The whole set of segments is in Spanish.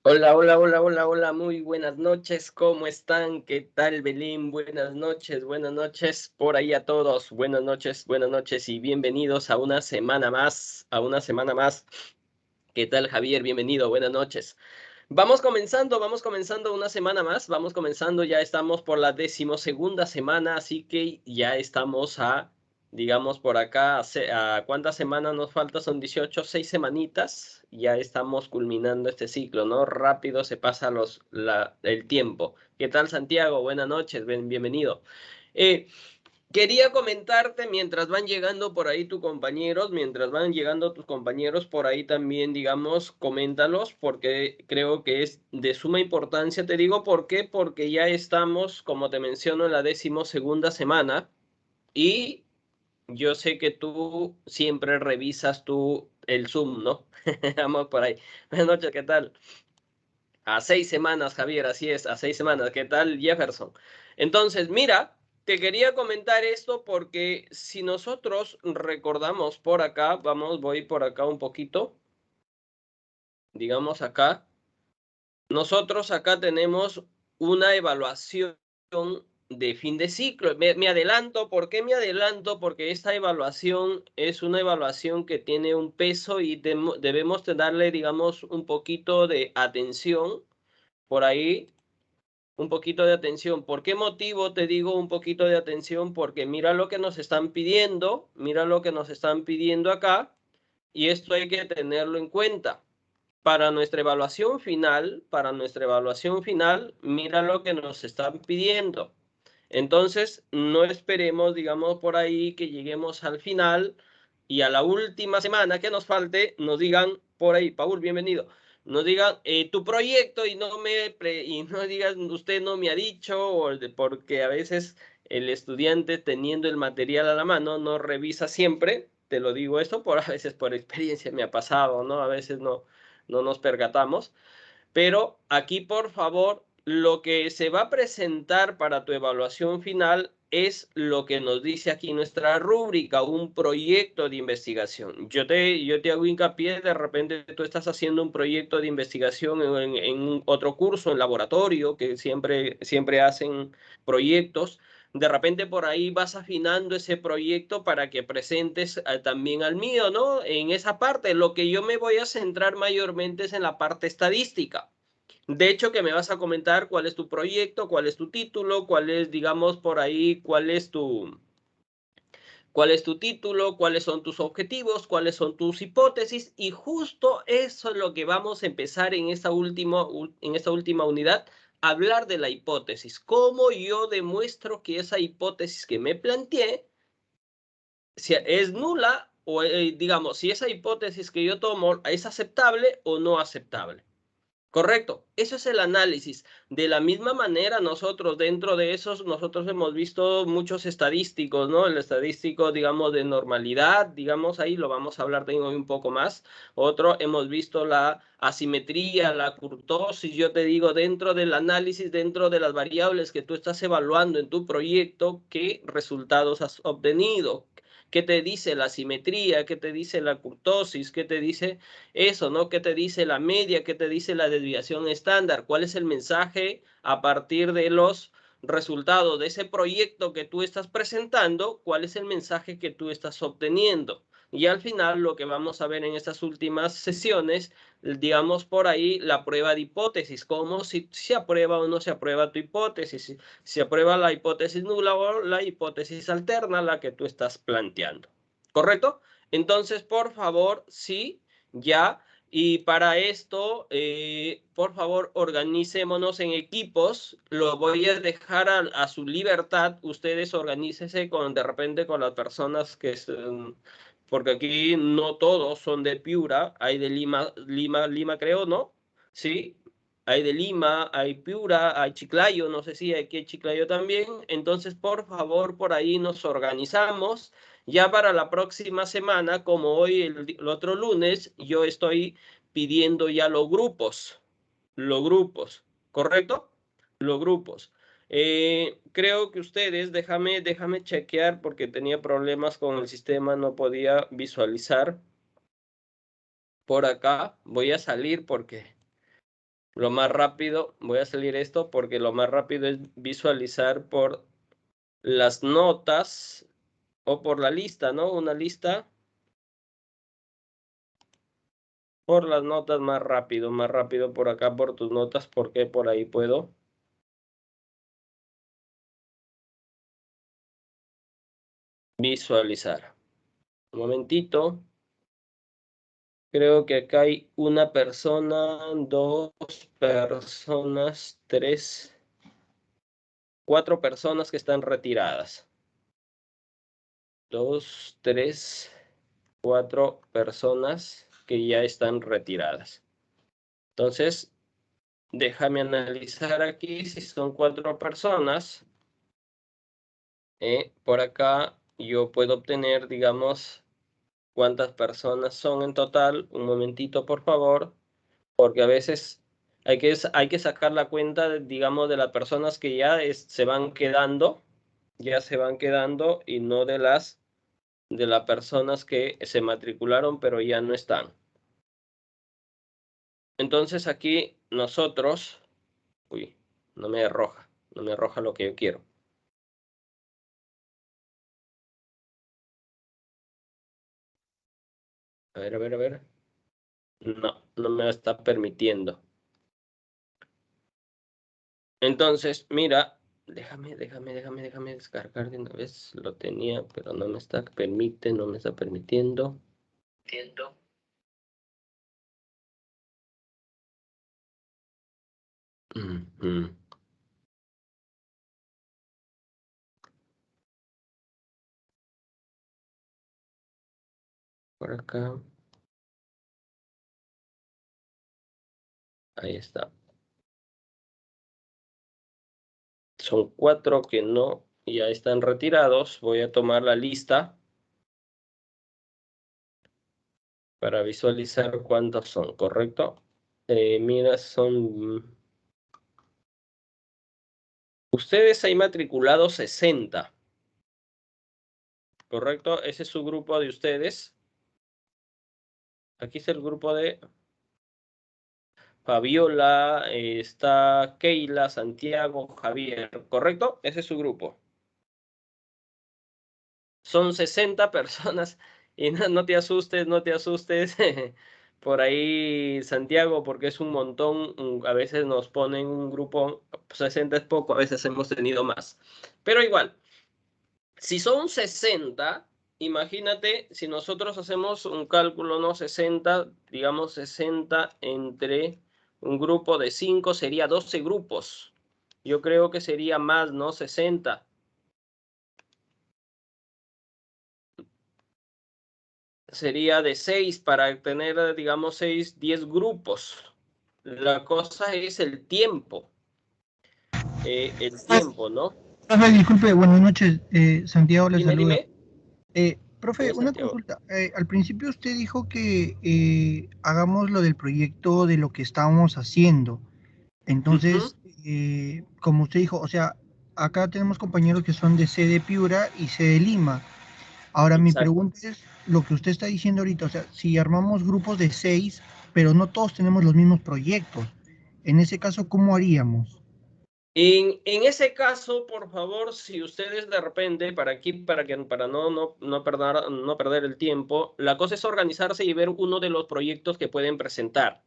Hola, hola, hola, hola, hola, muy buenas noches, ¿cómo están? ¿Qué tal, Belén? Buenas noches por ahí a todos, buenas noches y bienvenidos a una semana más, ¿Qué tal, Javier? Bienvenido, buenas noches. Vamos comenzando una semana más, vamos comenzando, ya estamos por la 12ª semana, así que ya estamos digamos por acá, ¿cuántas semanas nos falta? Son 18, 6 semanitas, ya estamos culminando este ciclo, ¿no? Rápido se pasa el tiempo. ¿Qué tal, Santiago? Buenas noches, bienvenido. Eh, Quería comentarte mientras van llegando por ahí tus compañeros, mientras van llegando tus compañeros por ahí también, digamos, coméntalos, porque creo que es de suma importancia. Te digo por qué, porque ya estamos, como te menciono, en la 12ª semana y yo sé que tú siempre revisas el Zoom, ¿no? Vamos por ahí. Buenas noches, ¿qué tal? A 6 semanas, Javier, así es, a 6 semanas. ¿Qué tal, Jefferson? Entonces, mira, te quería comentar esto porque si nosotros recordamos por acá, voy por acá un poquito, digamos acá, nosotros acá tenemos una evaluación de fin de ciclo. Me adelanto, ¿por qué me adelanto? Porque esta evaluación es una evaluación que tiene un peso y debemos de darle, digamos, un poquito de atención por ahí. Un poquito de atención. ¿Por qué motivo te digo un poquito de atención? Porque mira lo que nos están pidiendo, mira lo que nos están pidiendo acá, y esto hay que tenerlo en cuenta. Para nuestra evaluación final, mira lo que nos están pidiendo. Entonces, no esperemos, digamos, por ahí que lleguemos al final y a la última semana que nos falte, nos digan por ahí, Paul, bienvenido, nos digan tu proyecto y no digan usted no me ha dicho, porque a veces el estudiante teniendo el material a la mano no revisa siempre, te lo digo esto, a veces por experiencia me ha pasado, ¿no? A veces no nos percatamos. Pero aquí, por favor, lo que se va a presentar para tu evaluación final es lo que nos dice aquí nuestra rúbrica, un proyecto de investigación. Yo te hago hincapié, de repente tú estás haciendo un proyecto de investigación en otro curso, en laboratorio, que siempre hacen proyectos. De repente por ahí vas afinando ese proyecto para que presentes también al mío, ¿no? En esa parte, lo que yo me voy a centrar mayormente es en la parte estadística. De hecho, que me vas a comentar cuál es tu proyecto, cuál es tu título, cuál es, digamos, por ahí, cuál es tu título, cuáles son tus objetivos, cuáles son tus hipótesis, y justo eso es lo que vamos a empezar en esta última unidad, hablar de la hipótesis. Cómo yo demuestro que esa hipótesis que me planteé si es nula o, digamos, si esa hipótesis que yo tomo es aceptable o no aceptable. Correcto, eso es el análisis. De la misma manera, nosotros dentro de esos, nosotros hemos visto muchos estadísticos, ¿no? El estadístico, digamos, de normalidad, digamos, ahí lo vamos a hablar de hoy un poco más. Otro, hemos visto la asimetría, la kurtosis, yo te digo, dentro del análisis, dentro de las variables que tú estás evaluando en tu proyecto, ¿qué resultados has obtenido? ¿Qué te dice la asimetría? ¿Qué te dice la kurtosis? ¿Qué te dice eso, ¿no? ¿Qué te dice la media? ¿Qué te dice la desviación estándar? ¿Cuál es el mensaje a partir de los resultados de ese proyecto que tú estás presentando? ¿Cuál es el mensaje que tú estás obteniendo? Y al final lo que vamos a ver en estas últimas sesiones, digamos por ahí, la prueba de hipótesis, cómo si se aprueba o no se aprueba tu hipótesis, si se aprueba la hipótesis nula o la hipótesis alterna, la que tú estás planteando. ¿Correcto? Entonces, por favor, sí, ya. Y para esto, por favor, organicémonos en equipos. Lo voy a dejar a su libertad. Ustedes organícense de repente con las personas que son, porque aquí no todos son de Piura. Hay de Lima creo, ¿no? Sí. Hay de Lima, hay Piura, hay Chiclayo, no sé si hay aquí Chiclayo también. Entonces, por favor, por ahí nos organizamos. Ya para la próxima semana, como hoy el otro lunes, yo estoy pidiendo ya los grupos, ¿correcto? Los grupos. Creo que ustedes, déjame chequear porque tenía problemas con el sistema, no podía visualizar por acá. Voy a salir porque Lo más rápido, voy a salir esto porque lo más rápido es visualizar por las notas o por la lista, ¿no? Una lista por las notas más rápido por acá por tus notas porque por ahí puedo. Visualizar. Un momentito. Creo que acá hay una persona, dos personas, tres, cuatro personas que están retiradas. Dos, tres, cuatro personas que ya están retiradas. Entonces, déjame analizar aquí si son cuatro personas. Por acá yo puedo obtener, digamos, cuántas personas son en total. Un momentito, por favor, porque a veces hay que sacar la cuenta, digamos, de las personas que ya se van quedando y no de las personas que se matricularon pero ya no están. Entonces aquí nosotros, uy, no me arroja lo que yo quiero. A ver, a ver, a ver. No, no me está permitiendo. Entonces, mira, déjame descargar de una vez. Lo tenía, pero no me está permitiendo. Entiendo. Por acá. Ahí está. Son cuatro que no, ya están retirados. Voy a tomar la lista para visualizar cuántos son, ¿correcto? Mira, son... Ustedes hay matriculados 60, ¿correcto? Ese es su grupo de ustedes. Aquí está el grupo de Fabiola, está Keila, Santiago, Javier, ¿correcto? Ese es su grupo. Son 60 personas y no te asustes, no te asustes. Por ahí, Santiago, porque es un montón. A veces nos ponen un grupo, 60 es poco, a veces hemos tenido más. Pero igual, si son 60, imagínate si nosotros hacemos un cálculo, ¿no? 60, digamos 60 entre un grupo de 5 sería 12 grupos. Yo creo que sería más, ¿no? 60. Sería de 6 para tener, digamos, 6, 10 grupos. La cosa es el tiempo. ¿No? Profe, disculpe, buenas noches. Santiago le Dime, saluda. dime. Profe, Dime, una Santiago. consulta. Al principio usted dijo que hagamos lo del proyecto de lo que estábamos haciendo. Ujú. Entonces, como usted dijo, o sea, acá tenemos compañeros que son de C de Piura y C de Lima. Ahora mi Exacto. pregunta es lo que usted está diciendo ahorita, o sea, si armamos grupos de 6, pero no todos tenemos los mismos proyectos, en ese caso, ¿cómo haríamos? En ese caso, por favor, si ustedes de repente, para no perder el tiempo, la cosa es organizarse y ver uno de los proyectos que pueden presentar.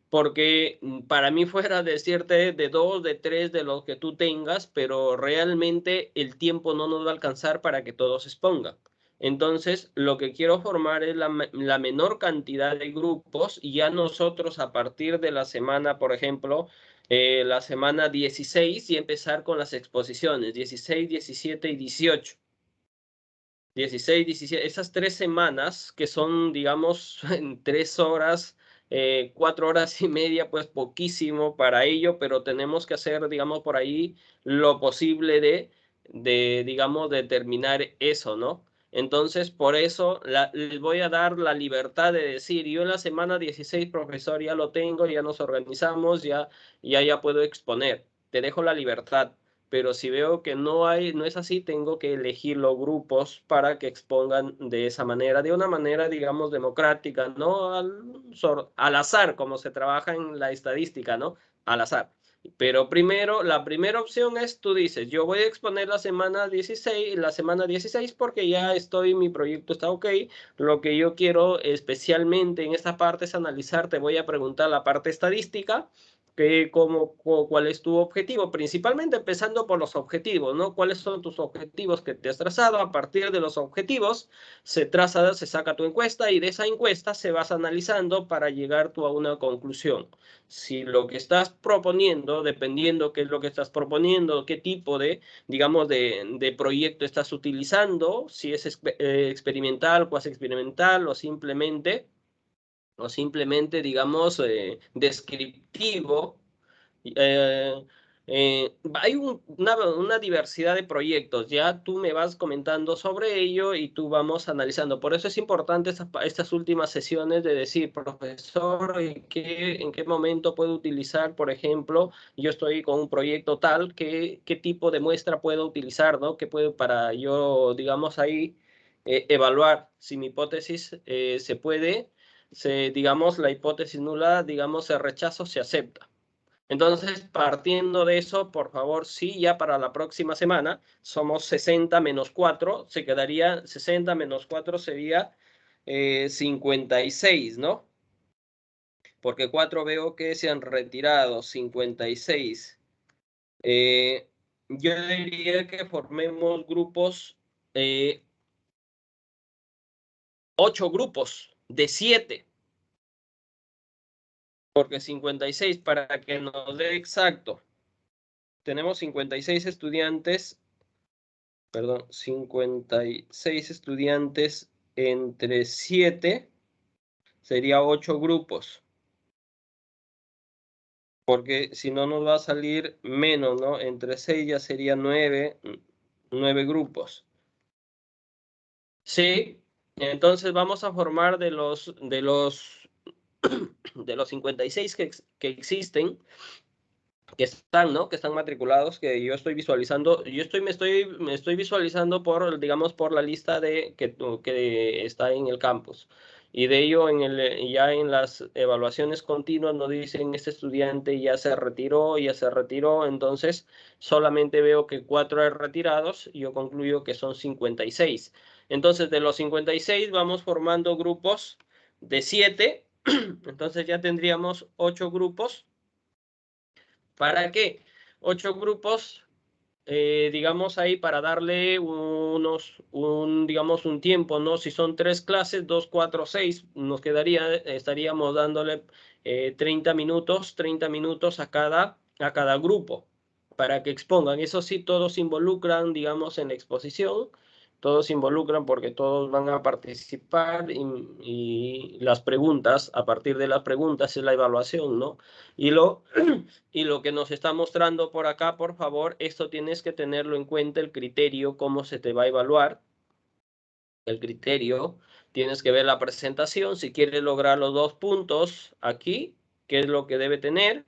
Porque para mí fuera decirte de dos, de tres, de los que tú tengas, pero realmente el tiempo no nos va a alcanzar para que todos se expongan. Entonces, lo que quiero formar es la menor cantidad de grupos y ya nosotros a partir de la semana, por ejemplo, la semana 16 y empezar con las exposiciones, 16, 17 y 18. 16, 17, esas 3 semanas que son, digamos, en 3 horas, 4 horas y media, pues poquísimo para ello, pero tenemos que hacer, digamos, por ahí lo posible digamos, de terminar eso, ¿no? Entonces, por eso les voy a dar la libertad de decir, yo en la semana 16, profesor, ya lo tengo, ya nos organizamos, ya puedo exponer. Te dejo la libertad pero si veo que no es así, tengo que elegir los grupos para que expongan de esa manera, de una manera, digamos, democrática, no al azar, como se trabaja en la estadística, ¿no? Al azar. Pero primero, la primera opción es, tú dices, yo voy a exponer la semana 16 porque ya mi proyecto está ok. Lo que yo quiero especialmente en esta parte es analizar, te voy a preguntar la parte estadística, cuál es tu objetivo, principalmente empezando por los objetivos, ¿no? ¿Cuáles son tus objetivos que te has trazado? A partir de los objetivos se saca tu encuesta y de esa encuesta se vas analizando para llegar tú a una conclusión. Si lo que estás proponiendo, dependiendo qué es lo que estás proponiendo, qué tipo digamos, de proyecto estás utilizando, si es experimental, cuasi experimental o simplemente, digamos, descriptivo. Eh, Hay una diversidad de proyectos, ya tú me vas comentando sobre ello y tú vamos analizando. Por eso es importante estas últimas sesiones de decir, profesor, ¿en qué momento puedo utilizar, por ejemplo, yo estoy con un proyecto tal, qué tipo de muestra puedo utilizar, ¿no? ¿Qué puedo para yo, digamos, ahí evaluar si mi hipótesis se puede, digamos, la hipótesis nula, digamos, se rechaza o se acepta? Entonces, partiendo de eso, por favor, sí, ya para la próxima semana somos 60 menos 4, se quedaría 60 menos 4 sería 56, ¿no? Porque 4 veo que se han retirado, 56. Yo diría que formemos grupos, 8 grupos de 7. Porque 56, para que nos dé exacto, tenemos 56 estudiantes, perdón, 56 estudiantes entre 7, sería 8 grupos. Porque si no nos va a salir menos, ¿no? Entre 6 ya sería 9 grupos. Sí, entonces vamos a formar de los 56 que existen, que están, ¿no? Que están matriculados, que yo estoy visualizando, me estoy visualizando por, digamos, por la lista que está en el campus. Y de ello, ya en las evaluaciones continuas nos dicen, este estudiante ya se retiró, entonces solamente veo que 4 hay retirados, y yo concluyo que son 56. Entonces, de los 56 vamos formando grupos de 7, entonces ya tendríamos 8 grupos. ¿Para qué? 8 grupos, digamos ahí para darle digamos un tiempo, ¿no? Si son 3 clases, 2, 4, 6, estaríamos dándole 30 minutos a cada grupo para que expongan. Eso sí, todos se involucran, digamos, en la exposición. Todos se involucran porque todos van a participar y las preguntas, a partir de las preguntas es la evaluación, ¿no? Y lo que nos está mostrando por acá, por favor, esto tienes que tenerlo en cuenta, el criterio, cómo se te va a evaluar. El criterio, tienes que ver la presentación, si quieres lograr los 2 puntos aquí, qué es lo que debe tener,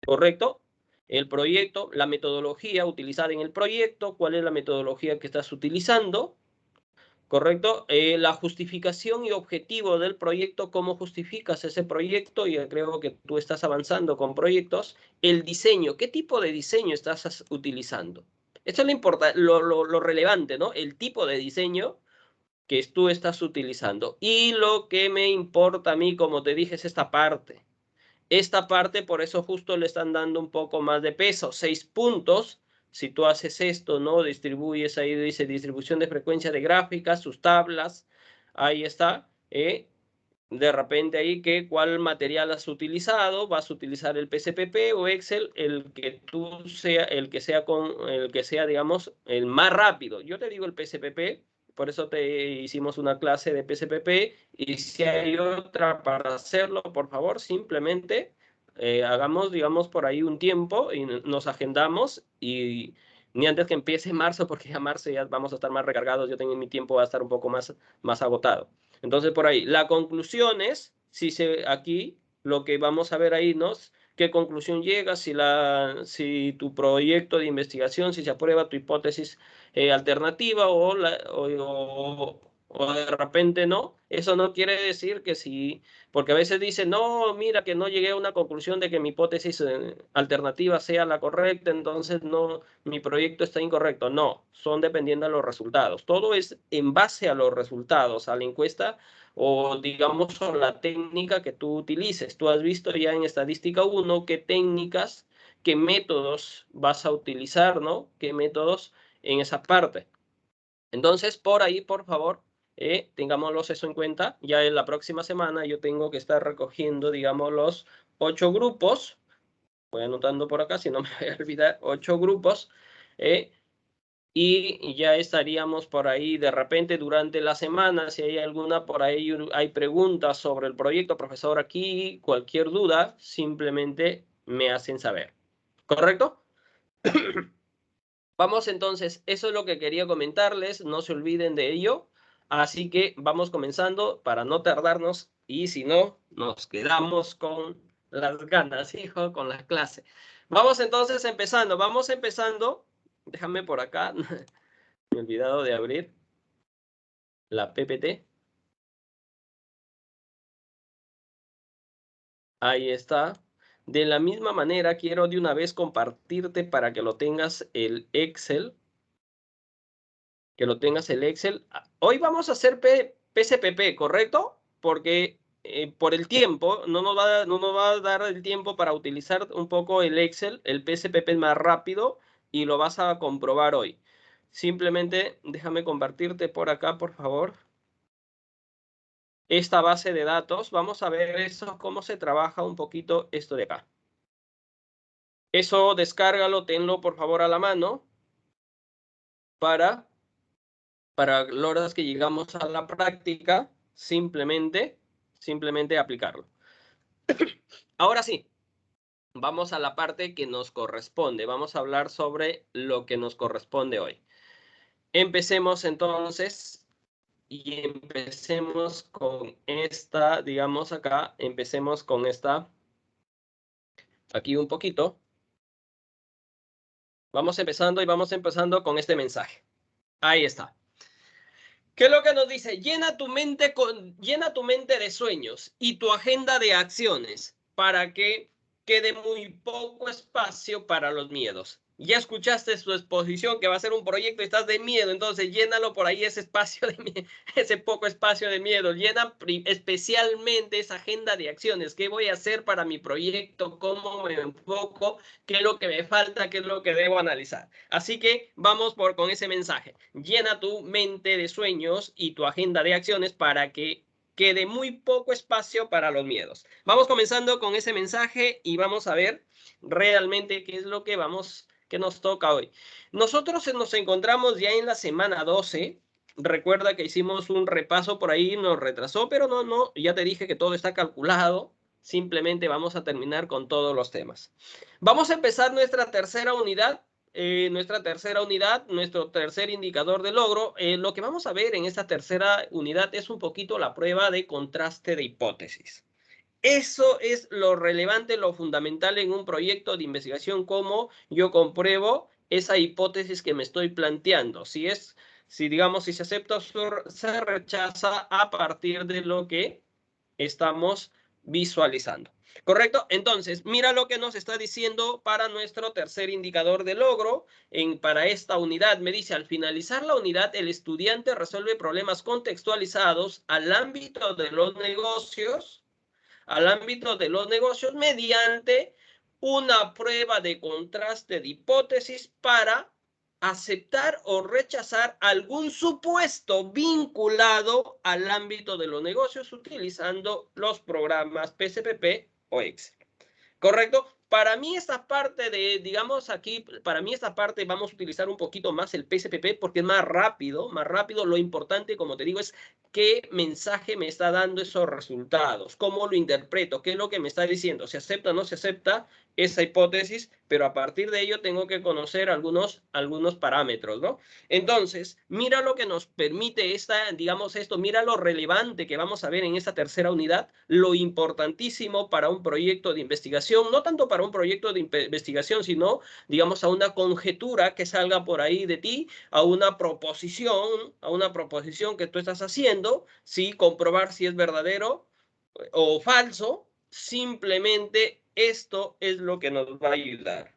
¿correcto? El proyecto, la metodología utilizada en el proyecto, cuál es la metodología que estás utilizando, ¿correcto? La justificación y objetivo del proyecto, cómo justificas ese proyecto, y creo que tú estás avanzando con proyectos. El diseño, ¿qué tipo de diseño estás utilizando? Esto es lo relevante, ¿no? El tipo de diseño que tú estás utilizando. Y lo que me importa a mí, como te dije, es esta parte. Esta parte, por eso justo le están dando un poco más de peso, 6 puntos. Si tú haces esto, ¿no? Distribuyes, ahí dice distribución de frecuencia de gráficas, sus tablas, ahí está. De repente ahí cuál material has utilizado, vas a utilizar el PCPP o Excel, el que sea, digamos, el más rápido. Yo te digo el PCPP, por eso hicimos una clase de PCPP, y si hay otra para hacerlo, por favor, simplemente hagamos, digamos, por ahí un tiempo y nos agendamos, y ni antes que empiece marzo, porque ya marzo ya vamos a estar más recargados, yo tengo mi tiempo, va a estar un poco más agotado. Entonces, por ahí, la conclusión es, aquí lo que vamos a ver ahí, ¿no? qué conclusión llegas, si tu proyecto de investigación, si se aprueba tu hipótesis alternativa o de repente no. Eso no quiere decir que sí, porque a veces dicen, no, mira que no llegué a una conclusión de que mi hipótesis alternativa sea la correcta, entonces no, mi proyecto está incorrecto. No, son dependiendo de los resultados. Todo es en base a los resultados, a la encuesta o digamos a la técnica que tú utilices. Tú has visto ya en estadística 1 qué técnicas, qué métodos vas a utilizar, ¿no? Qué métodos en esa parte. Entonces, por ahí, por favor, tengámoslos eso en cuenta. Ya en la próxima semana yo tengo que estar recogiendo, digamos, los 8 grupos. Voy anotando por acá, si no me voy a olvidar, 8 grupos. Y ya estaríamos por ahí de repente durante la semana, si hay alguna por ahí, hay preguntas sobre el proyecto, profesor, aquí, cualquier duda, simplemente me hacen saber. ¿Correcto? Vamos entonces, eso es lo que quería comentarles, no se olviden de ello. Así que vamos comenzando para no tardarnos y si no, nos quedamos con las ganas, hijo, con la clase. Vamos entonces empezando. Déjame por acá. Me he olvidado de abrir la PPT. Ahí está. De la misma manera, quiero de una vez compartirte para que lo tengas el Excel. Que lo tengas el Excel. Hoy vamos a hacer PSPP, ¿correcto? Porque por el tiempo, no nos va a dar el tiempo para utilizar un poco el Excel. El PSPP es más rápido y lo vas a comprobar hoy. Simplemente déjame compartirte por acá, por favor. Esta base de datos. Vamos a ver eso, cómo se trabaja un poquito esto de acá. Eso descárgalo, tenlo por favor a la mano para horas que llegamos a la práctica, simplemente aplicarlo. Ahora sí, vamos a la parte que nos corresponde. Vamos a hablar sobre lo que nos corresponde hoy. Empecemos entonces y empecemos con esta, digamos acá, empecemos con esta, aquí un poquito. Vamos empezando con este mensaje. Ahí está. ¿Qué es lo que nos dice? Llena tu mente de sueños y tu agenda de acciones para que quede muy poco espacio para los miedos. Ya escuchaste su exposición que va a ser un proyecto y estás de miedo, entonces llénalo por ahí ese espacio ese poco espacio de miedo. Llena especialmente esa agenda de acciones. ¿Qué voy a hacer para mi proyecto? ¿Cómo me enfoco? ¿Qué es lo que me falta? ¿Qué es lo que debo analizar? Así que vamos con ese mensaje. Llena tu mente de sueños y tu agenda de acciones para que quede muy poco espacio para los miedos. Vamos comenzando con ese mensaje y vamos a ver realmente qué es lo que nos toca hoy. Nosotros nos encontramos ya en la semana 12. Recuerda que hicimos un repaso por ahí, nos retrasó, pero no, ya te dije que todo está calculado. Simplemente vamos a terminar con todos los temas. Vamos a empezar nuestra tercera unidad. Nuestro tercer indicador de logro. Lo que vamos a ver en esta tercera unidad es un poquito la prueba de contraste de hipótesis. Eso es lo relevante, lo fundamental en un proyecto de investigación, cómo yo compruebo esa hipótesis que me estoy planteando. Si se acepta o se rechaza a partir de lo que estamos visualizando. ¿Correcto? Entonces, mira lo que nos está diciendo para nuestro tercer indicador de logro. Para esta unidad me dice, al finalizar la unidad, el estudiante resuelve problemas contextualizados al ámbito de los negocios mediante una prueba de contraste de hipótesis para aceptar o rechazar algún supuesto vinculado al ámbito de los negocios utilizando los programas PSPP o Excel. ¿Correcto? Para mí esta parte de, digamos aquí, para mí esta parte vamos a utilizar un poquito más el PSPP porque es más rápido, más rápido. Lo importante, como te digo, es qué mensaje me está dando esos resultados, cómo lo interpreto, qué es lo que me está diciendo, se acepta o no se acepta esa hipótesis, pero a partir de ello tengo que conocer algunos parámetros, ¿no? Entonces, mira lo que nos permite esta, digamos esto, mira lo relevante que vamos a ver en esta tercera unidad, lo importantísimo para un proyecto de investigación, no tanto para un proyecto de investigación, sino, digamos, a una conjetura que salga por ahí de ti, a una proposición que tú estás haciendo, ¿sí? Comprobar si es verdadero o falso, simplemente esto es lo que nos va a ayudar.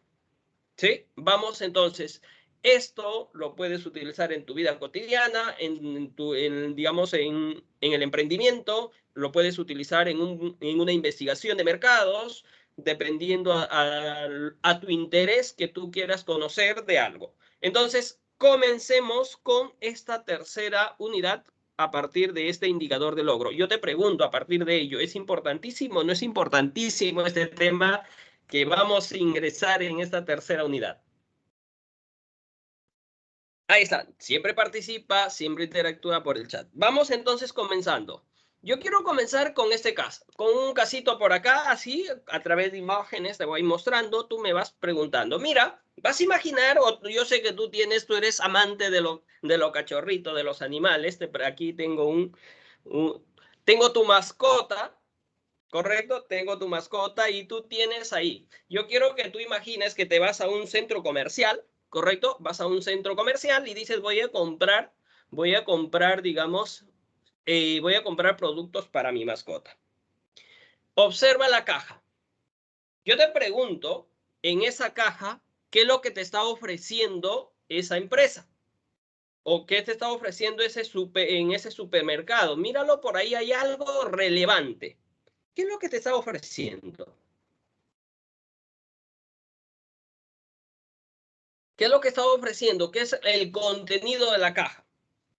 ¿Sí? Vamos entonces, esto lo puedes utilizar en tu vida cotidiana, digamos, en el emprendimiento, lo puedes utilizar en una investigación de mercados, dependiendo a tu interés que tú quieras conocer de algo. Entonces, comencemos con esta tercera unidad a partir de este indicador de logro. Yo te pregunto a partir de ello, ¿es importantísimo o no es importantísimo este tema que vamos a ingresar en esta tercera unidad? Ahí está, siempre participa, siempre interactúa por el chat. Vamos entonces comenzando. Yo quiero comenzar con este caso, con un casito por acá, así, a través de imágenes te voy mostrando, tú me vas preguntando. Mira, vas a imaginar, o yo sé que tú eres amante de lo cachorrito, de los animales, aquí tengo tengo tu mascota, ¿correcto? Tengo tu mascota y tú tienes ahí. Yo quiero que tú imagines que te vas a un centro comercial, ¿correcto? Vas a un centro comercial y dices, digamos, voy a comprar productos para mi mascota. Observa la caja. Yo te pregunto, en esa caja, ¿qué es lo que te está ofreciendo esa empresa? ¿O qué te está ofreciendo en ese supermercado? Míralo, por ahí hay algo relevante. ¿Qué es lo que te está ofreciendo? ¿Qué es lo que está ofreciendo? ¿Qué es el contenido de la caja?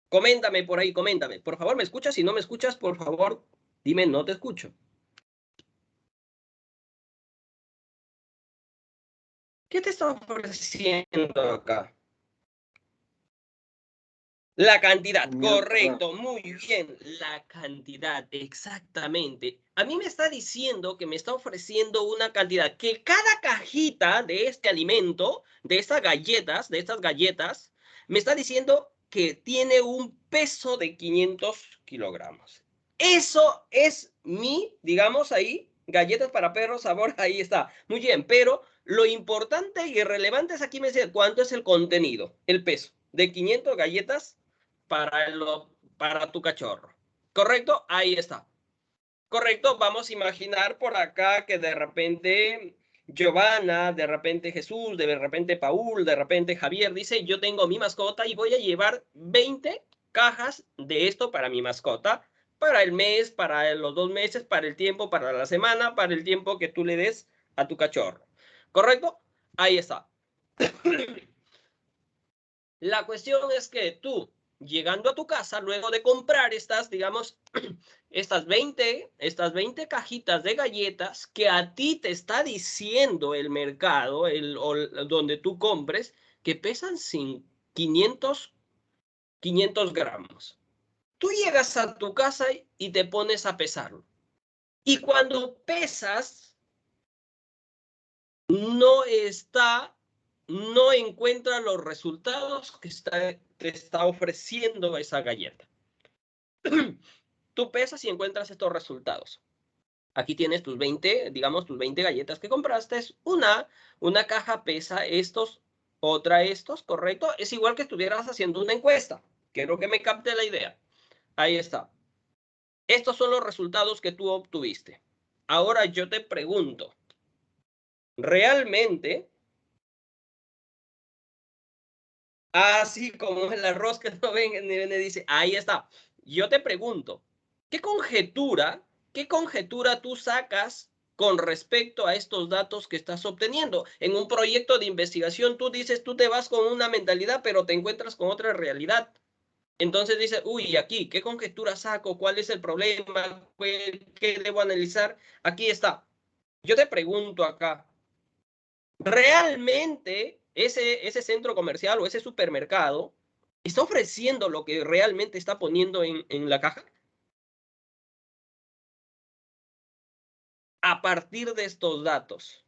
Coméntame por ahí, coméntame. Por favor, ¿me escuchas? Si no me escuchas, por favor, dime, no te escucho. ¿Qué te está ofreciendo acá? La cantidad, correcto, muy bien, la cantidad, exactamente. A mí me está diciendo que me está ofreciendo una cantidad, que cada cajita de este alimento, de estas galletas, me está diciendo que tiene un peso de 500 kilogramos. Eso es digamos ahí, galletas para perros, sabor, ahí está. Muy bien, pero lo importante y relevante es aquí me dice cuánto es el contenido, el peso de 500 galletas para tu cachorro. ¿Correcto? Ahí está. Correcto, vamos a imaginar por acá que de repente Giovanna, de repente Jesús, de repente Paul, de repente Javier dice, yo tengo mi mascota y voy a llevar 20 cajas de esto para mi mascota, para el mes, para los 2 meses, para el tiempo, para la semana, para el tiempo que tú le des a tu cachorro. ¿Correcto? Ahí está. La cuestión es que tú, llegando a tu casa, luego de comprar estas, digamos, estas 20 cajitas de galletas que a ti te está diciendo el mercado, donde tú compres, que pesan 500 gramos. Tú llegas a tu casa y te pones a pesarlo. Y cuando pesas, no encuentra los resultados que te está ofreciendo esa galleta. Tú pesas y encuentras estos resultados. Aquí tienes tus 20, digamos, tus 20 galletas que compraste. Una caja pesa estos, otra estos, ¿correcto? Es igual que estuvieras haciendo una encuesta. Quiero que me capte la idea. Ahí está. Estos son los resultados que tú obtuviste. Ahora yo te pregunto, ¿realmente, así como el arroz que no ven, dice, ahí está? Yo te pregunto, ¿qué conjetura tú sacas con respecto a estos datos que estás obteniendo? En un proyecto de investigación tú dices, tú te vas con una mentalidad, pero te encuentras con otra realidad. Entonces dices, uy, aquí, ¿qué conjetura saco? ¿Cuál es el problema? ¿Qué debo analizar? Aquí está. Yo te pregunto acá, ¿Realmente ese centro comercial o ese supermercado está ofreciendo lo que realmente está poniendo en la caja? A partir de estos datos.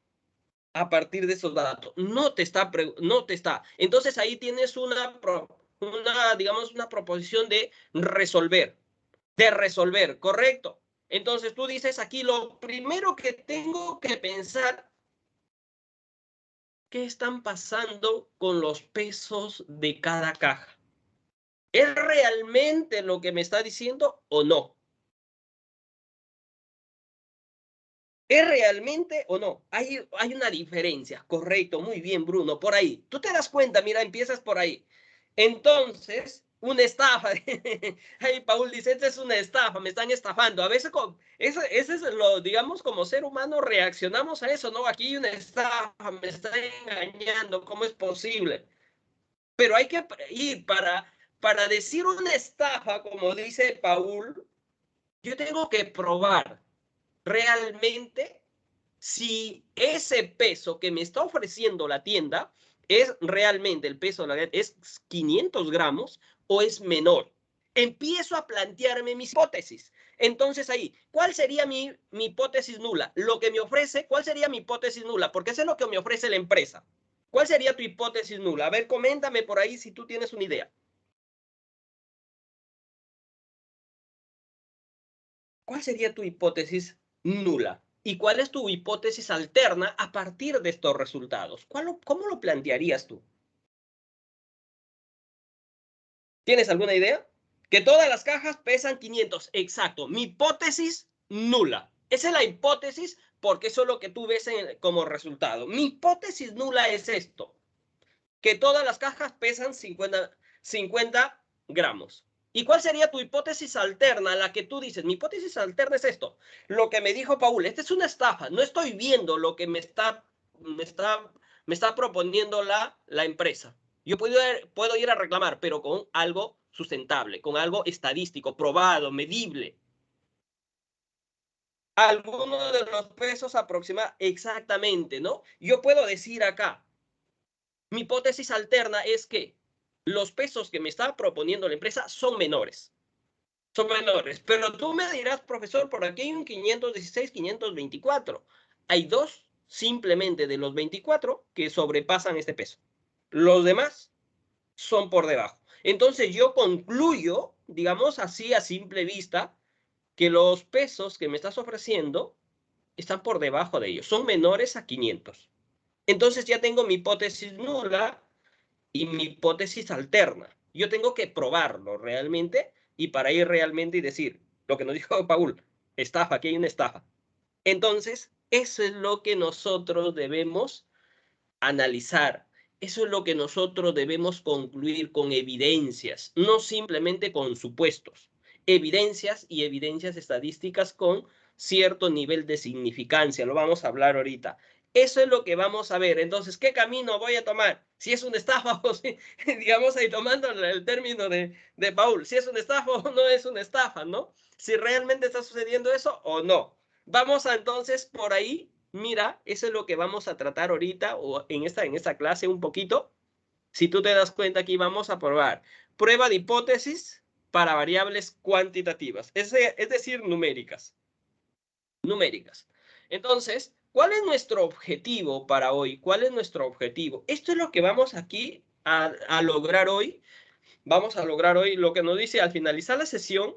A partir de esos datos. No te está. Entonces ahí tienes digamos, una proposición de resolver, ¿correcto? Entonces tú dices aquí, lo primero que tengo que pensar, ¿qué están pasando con los pesos de cada caja? ¿Es realmente lo que me está diciendo o no? ¿Es realmente o no? Hay una diferencia, correcto, muy bien, Bruno, por ahí. Tú te das cuenta, mira, empiezas por ahí. Entonces, una estafa. Ay, Paul dice, esta es una estafa, me están estafando. A veces, ese es lo, digamos, como ser humano reaccionamos a eso, ¿no? Aquí hay una estafa, me están engañando, ¿cómo es posible? Pero hay que ir para decir una estafa, como dice Paul, yo tengo que probar realmente si ese peso que me está ofreciendo la tienda es realmente el peso de la tienda, es 500 gramos o es menor. Empiezo a plantearme mis hipótesis. Entonces ahí, ¿cuál sería mi hipótesis nula? Lo que me ofrece, ¿cuál sería mi hipótesis nula? Porque eso es lo que me ofrece la empresa. ¿Cuál sería tu hipótesis nula? A ver, coméntame por ahí si tú tienes una idea. ¿Cuál sería tu hipótesis nula? ¿Y cuál es tu hipótesis alterna a partir de estos resultados? ¿Cómo lo plantearías tú? ¿Tienes alguna idea? Que todas las cajas pesan 500. Exacto. Mi hipótesis nula. Esa es la hipótesis porque eso es lo que tú ves como resultado. Mi hipótesis nula es esto. Que todas las cajas pesan 50 gramos. ¿Y cuál sería tu hipótesis alterna, la que tú dices? Mi hipótesis alterna es esto. Lo que me dijo Paul, esta es una estafa. No estoy viendo lo que me está, me está proponiendo la empresa. Yo puedo ir a reclamar, pero con algo sustentable, con algo estadístico, probado, medible. Algunos de los pesos aproximados, exactamente, ¿no? Yo puedo decir acá, mi hipótesis alterna es que los pesos que me está proponiendo la empresa son menores. Son menores. Pero tú me dirás, profesor, por aquí hay un 516, 524. Hay dos simplemente de los 24 que sobrepasan este peso. Los demás son por debajo. Entonces yo concluyo, digamos así a simple vista, que los pesos que me estás ofreciendo están por debajo de ellos. Son menores a 500. Entonces ya tengo mi hipótesis nula y mi hipótesis alterna. Yo tengo que probarlo realmente y para ir realmente y decir lo que nos dijo Paul, estafa, aquí hay una estafa. Entonces, eso es lo que nosotros debemos analizar. Eso es lo que nosotros debemos concluir con evidencias, no simplemente con supuestos. Evidencias y evidencias estadísticas con cierto nivel de significancia. Lo vamos a hablar ahorita. Eso es lo que vamos a ver. Entonces, ¿qué camino voy a tomar? Si es una estafa o si, digamos ahí tomando el término de Paul, si es una estafa o no es una estafa, ¿no? Si realmente está sucediendo eso o no. Vamos a entonces por ahí, mira, eso es lo que vamos a tratar ahorita o en esta clase un poquito. Si tú te das cuenta aquí vamos a probar prueba de hipótesis para variables cuantitativas, es decir, numéricas. Numéricas. Entonces, ¿cuál es nuestro objetivo para hoy? ¿Cuál es nuestro objetivo? Esto es lo que vamos aquí a lograr hoy. Vamos a lograr hoy lo que nos dice al finalizar la sesión.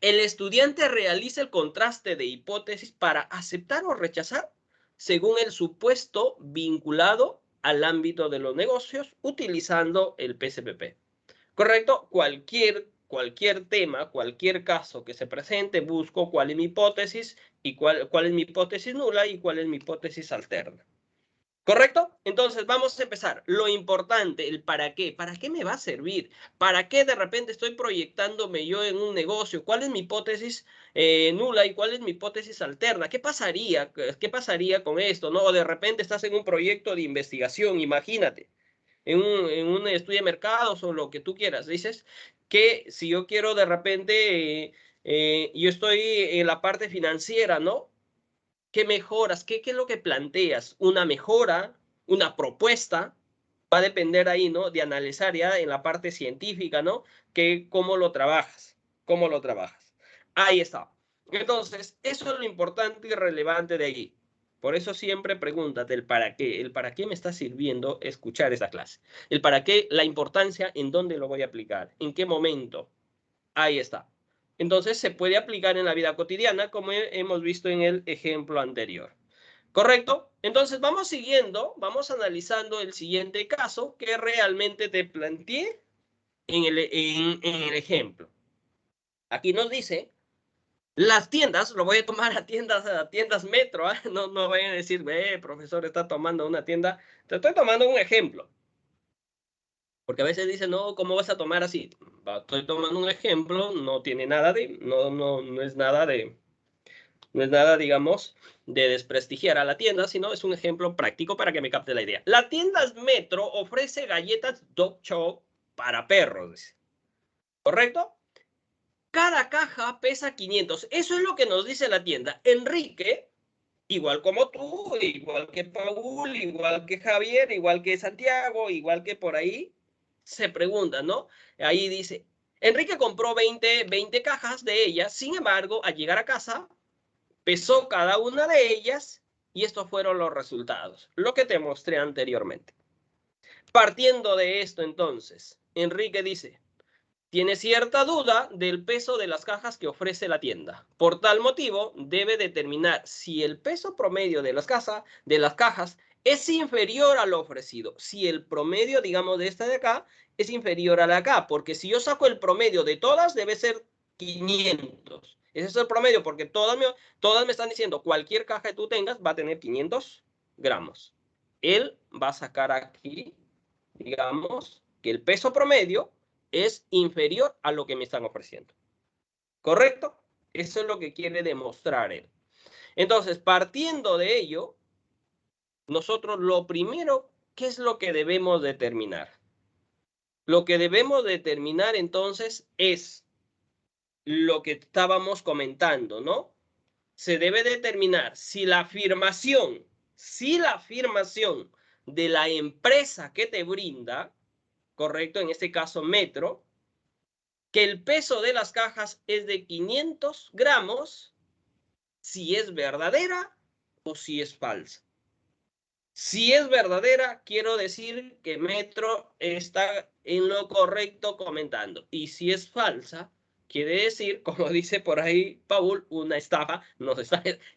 El estudiante realiza el contraste de hipótesis para aceptar o rechazar según el supuesto vinculado al ámbito de los negocios utilizando el PSPP. ¿Correcto? Cualquier tema, cualquier caso que se presente, busco cuál es mi hipótesis y cuál es mi hipótesis nula y cuál es mi hipótesis alterna. ¿Correcto? Entonces vamos a empezar. Lo importante, el para qué. ¿Para qué me va a servir? ¿Para qué de repente estoy proyectándome yo en un negocio? ¿Cuál es mi hipótesis nula y cuál es mi hipótesis alterna? ¿Qué pasaría? ¿Qué pasaría con esto? ¿No? O de repente estás en un proyecto de investigación, imagínate, en un estudio de mercados o lo que tú quieras. Dices que si yo quiero de repente, yo estoy en la parte financiera, ¿no? ¿Qué mejoras? ¿Qué es lo que planteas? ¿Una mejora? ¿Una propuesta? Va a depender ahí, ¿no? De analizar ya en la parte científica, ¿no? ¿Cómo lo trabajas? ¿Cómo lo trabajas? Ahí está. Entonces, eso es lo importante y relevante de ahí. Por eso siempre pregúntate el para qué. El para qué me está sirviendo escuchar esa clase. El para qué, la importancia, en dónde lo voy a aplicar, en qué momento. Ahí está. Entonces, se puede aplicar en la vida cotidiana, como hemos visto en el ejemplo anterior. ¿Correcto? Entonces, vamos siguiendo, vamos analizando el siguiente caso que realmente te planteé en el ejemplo. Aquí nos dice, las tiendas, lo voy a tomar a tiendas Metro, ¿eh? No vayan a decir, profesor, está tomando una tienda. Te estoy tomando un ejemplo. Porque a veces dicen, no, ¿cómo vas a tomar así? Estoy tomando un ejemplo, no tiene nada de, no es nada de, no es nada, digamos, de desprestigiar a la tienda, sino es un ejemplo práctico para que me capte la idea. La tienda Metro ofrece galletas Dog Chow para perros, ¿correcto? Cada caja pesa 500. Eso es lo que nos dice la tienda. Enrique, igual como tú, igual que Paul, igual que Javier, igual que Santiago, igual que por ahí, se pregunta, ¿no? Ahí dice, Enrique compró 20 cajas de ellas, sin embargo, al llegar a casa, pesó cada una de ellas y estos fueron los resultados, lo que te mostré anteriormente. Partiendo de esto, entonces, Enrique dice, tiene cierta duda del peso de las cajas que ofrece la tienda. Por tal motivo, debe determinar si el peso promedio de las cajas es inferior a lo ofrecido. Si el promedio, digamos, de esta de acá es inferior a la de acá. Porque si yo saco el promedio de todas, debe ser 500. Ese es el promedio porque todas me están diciendo cualquier caja que tú tengas va a tener 500 gramos. Él va a sacar aquí, digamos, que el peso promedio es inferior a lo que me están ofreciendo. ¿Correcto? Eso es lo que quiere demostrar él. Entonces, partiendo de ello, nosotros lo primero, ¿qué es lo que debemos determinar? Lo que debemos determinar entonces es lo que estábamos comentando, ¿no? Se debe determinar si la afirmación de la empresa que te brinda, correcto, en este caso Metro, que el peso de las cajas es de 500 gramos, si es verdadera o si es falsa. Si es verdadera, quiero decir que Metro está en lo correcto comentando. Y si es falsa, quiere decir, como dice por ahí Paul, una estafa.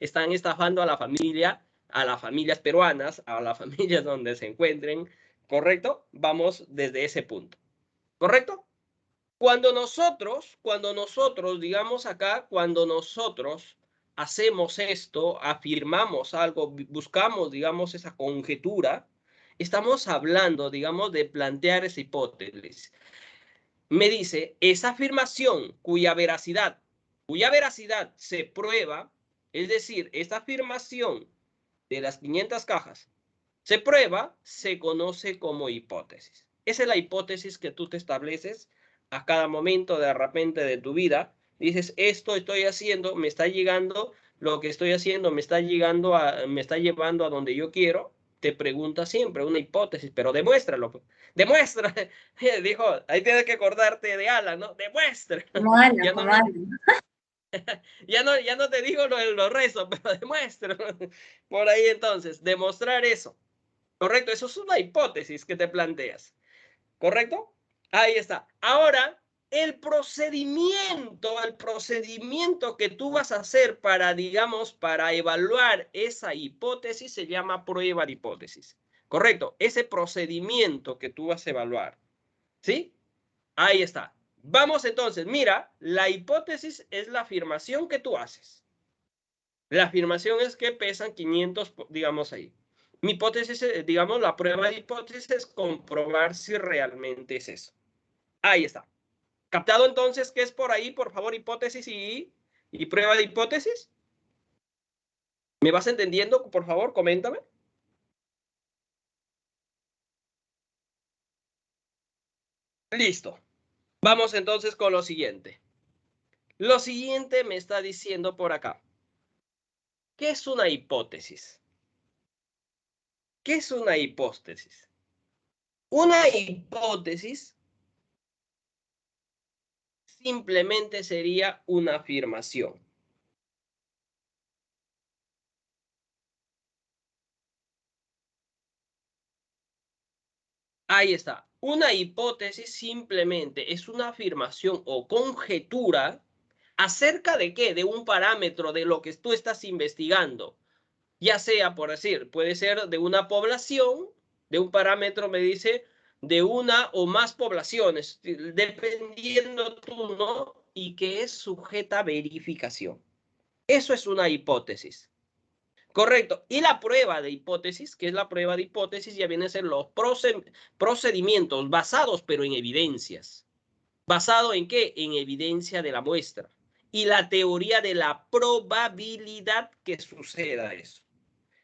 Están estafando a las familias peruanas, a las familias donde se encuentren. ¿Correcto? Vamos desde ese punto. ¿Correcto? Cuando nosotros, digamos acá, cuando nosotros hacemos esto, afirmamos algo, buscamos, digamos, esa conjetura, estamos hablando, digamos, de plantear esa hipótesis. Me dice, esa afirmación cuya veracidad se prueba, es decir, esta afirmación de las 500 cajas se prueba, se conoce como hipótesis. Esa es la hipótesis que tú te estableces a cada momento de repente de tu vida. Dices, esto estoy haciendo, me está llegando, lo que estoy haciendo me está llevando a donde yo quiero. Te pregunta siempre una hipótesis, pero demuéstralo. Demuestra. Dijo, ahí tienes que acordarte de Alan, ¿no? Demuestra. Bueno, Ya no, bueno. ya no te digo lo rezo, pero demuestra. Por ahí entonces, demostrar eso. ¿Correcto? Eso es una hipótesis que te planteas. ¿Correcto? Ahí está. Ahora, el procedimiento que tú vas a hacer para, digamos, para evaluar esa hipótesis se llama prueba de hipótesis. ¿Correcto? Ese procedimiento que tú vas a evaluar. ¿Sí? Ahí está. Vamos entonces, mira, la hipótesis es la afirmación que tú haces. La afirmación es que pesan 500, digamos ahí. Mi hipótesis, digamos, la prueba de hipótesis es comprobar si realmente es eso. Ahí está. ¿Captado entonces qué es por ahí, por favor, hipótesis y prueba de hipótesis? ¿Me vas entendiendo? Por favor, coméntame. Listo. Vamos entonces con lo siguiente. Lo siguiente me está diciendo por acá. ¿Qué es una hipótesis? ¿Qué es una hipótesis? Una hipótesis simplemente sería una afirmación. Ahí está. Una hipótesis simplemente es una afirmación o conjetura acerca de qué, de un parámetro de lo que tú estás investigando. Ya sea, por decir, puede ser de una población, de un parámetro, me dice, de una o más poblaciones, dependiendo tú, ¿no? Y que es sujeta a verificación. Eso es una hipótesis. Correcto. Y la prueba de hipótesis, que es la prueba de hipótesis, ya vienen a ser los procedimientos basados, pero en evidencias. ¿Basado en qué? En evidencia de la muestra. Y la teoría de la probabilidad que suceda eso.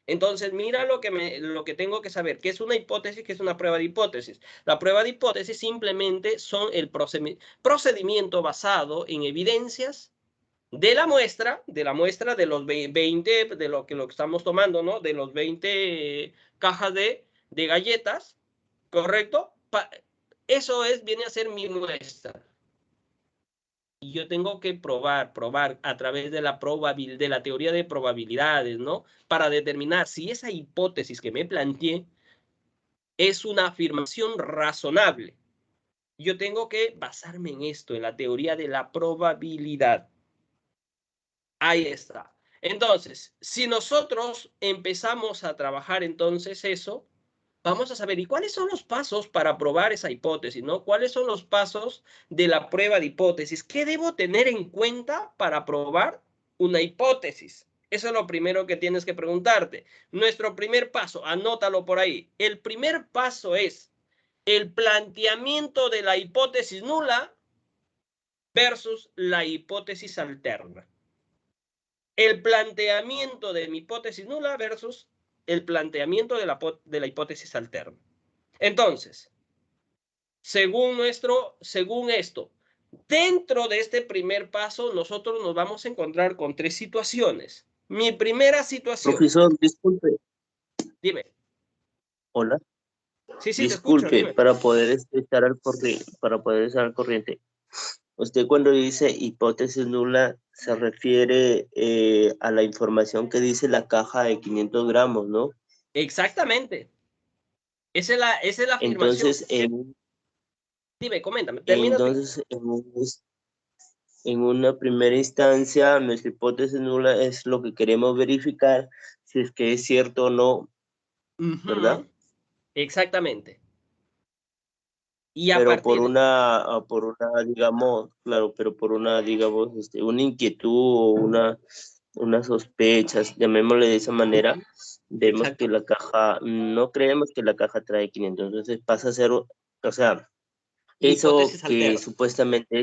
Entonces, mira lo que tengo que saber, qué es una hipótesis, qué es una prueba de hipótesis. La prueba de hipótesis simplemente son el procedimiento basado en evidencias de la muestra de los 20, de lo que estamos tomando, ¿no? De los 20 cajas de galletas, ¿correcto? Eso viene a ser mi muestra. Y yo tengo que probar a través de de la teoría de probabilidades, ¿no? Para determinar si esa hipótesis que me planteé es una afirmación razonable. Yo tengo que basarme en esto, en la teoría de la probabilidad. Ahí está. Entonces, si nosotros empezamos a trabajar entonces eso, vamos a saber, ¿y cuáles son los pasos para probar esa hipótesis, ¿no? ¿Cuáles son los pasos de la prueba de hipótesis? ¿Qué debo tener en cuenta para probar una hipótesis? Eso es lo primero que tienes que preguntarte. Nuestro primer paso, anótalo por ahí. El primer paso es el planteamiento de la hipótesis nula versus la hipótesis alterna. El planteamiento de mi hipótesis nula versus el planteamiento de la hipótesis alterna. Entonces, según esto, dentro de este primer paso, nosotros nos vamos a encontrar con 3 situaciones. Mi primera situación. Profesor, disculpe. Dime. Hola. Sí, te escucho, Disculpe, dime. para poder estar al corriente. Usted cuando dice hipótesis nula se refiere a la información que dice la caja de 500 gramos, ¿no? Exactamente. Esa es la afirmación. Entonces, Dime, coméntame. Termina. entonces en una primera instancia, nuestra hipótesis nula es lo que queremos verificar si es que es cierto o no, ¿verdad? Exactamente. Y a Pero partir por una, digamos, claro, pero por una, digamos, una inquietud o una sospecha, llamémosle de esa manera, vemos Exacto. que la caja, no creemos que la caja trae 500, entonces pasa a ser, o sea, eso Hipótesis que alterna. supuestamente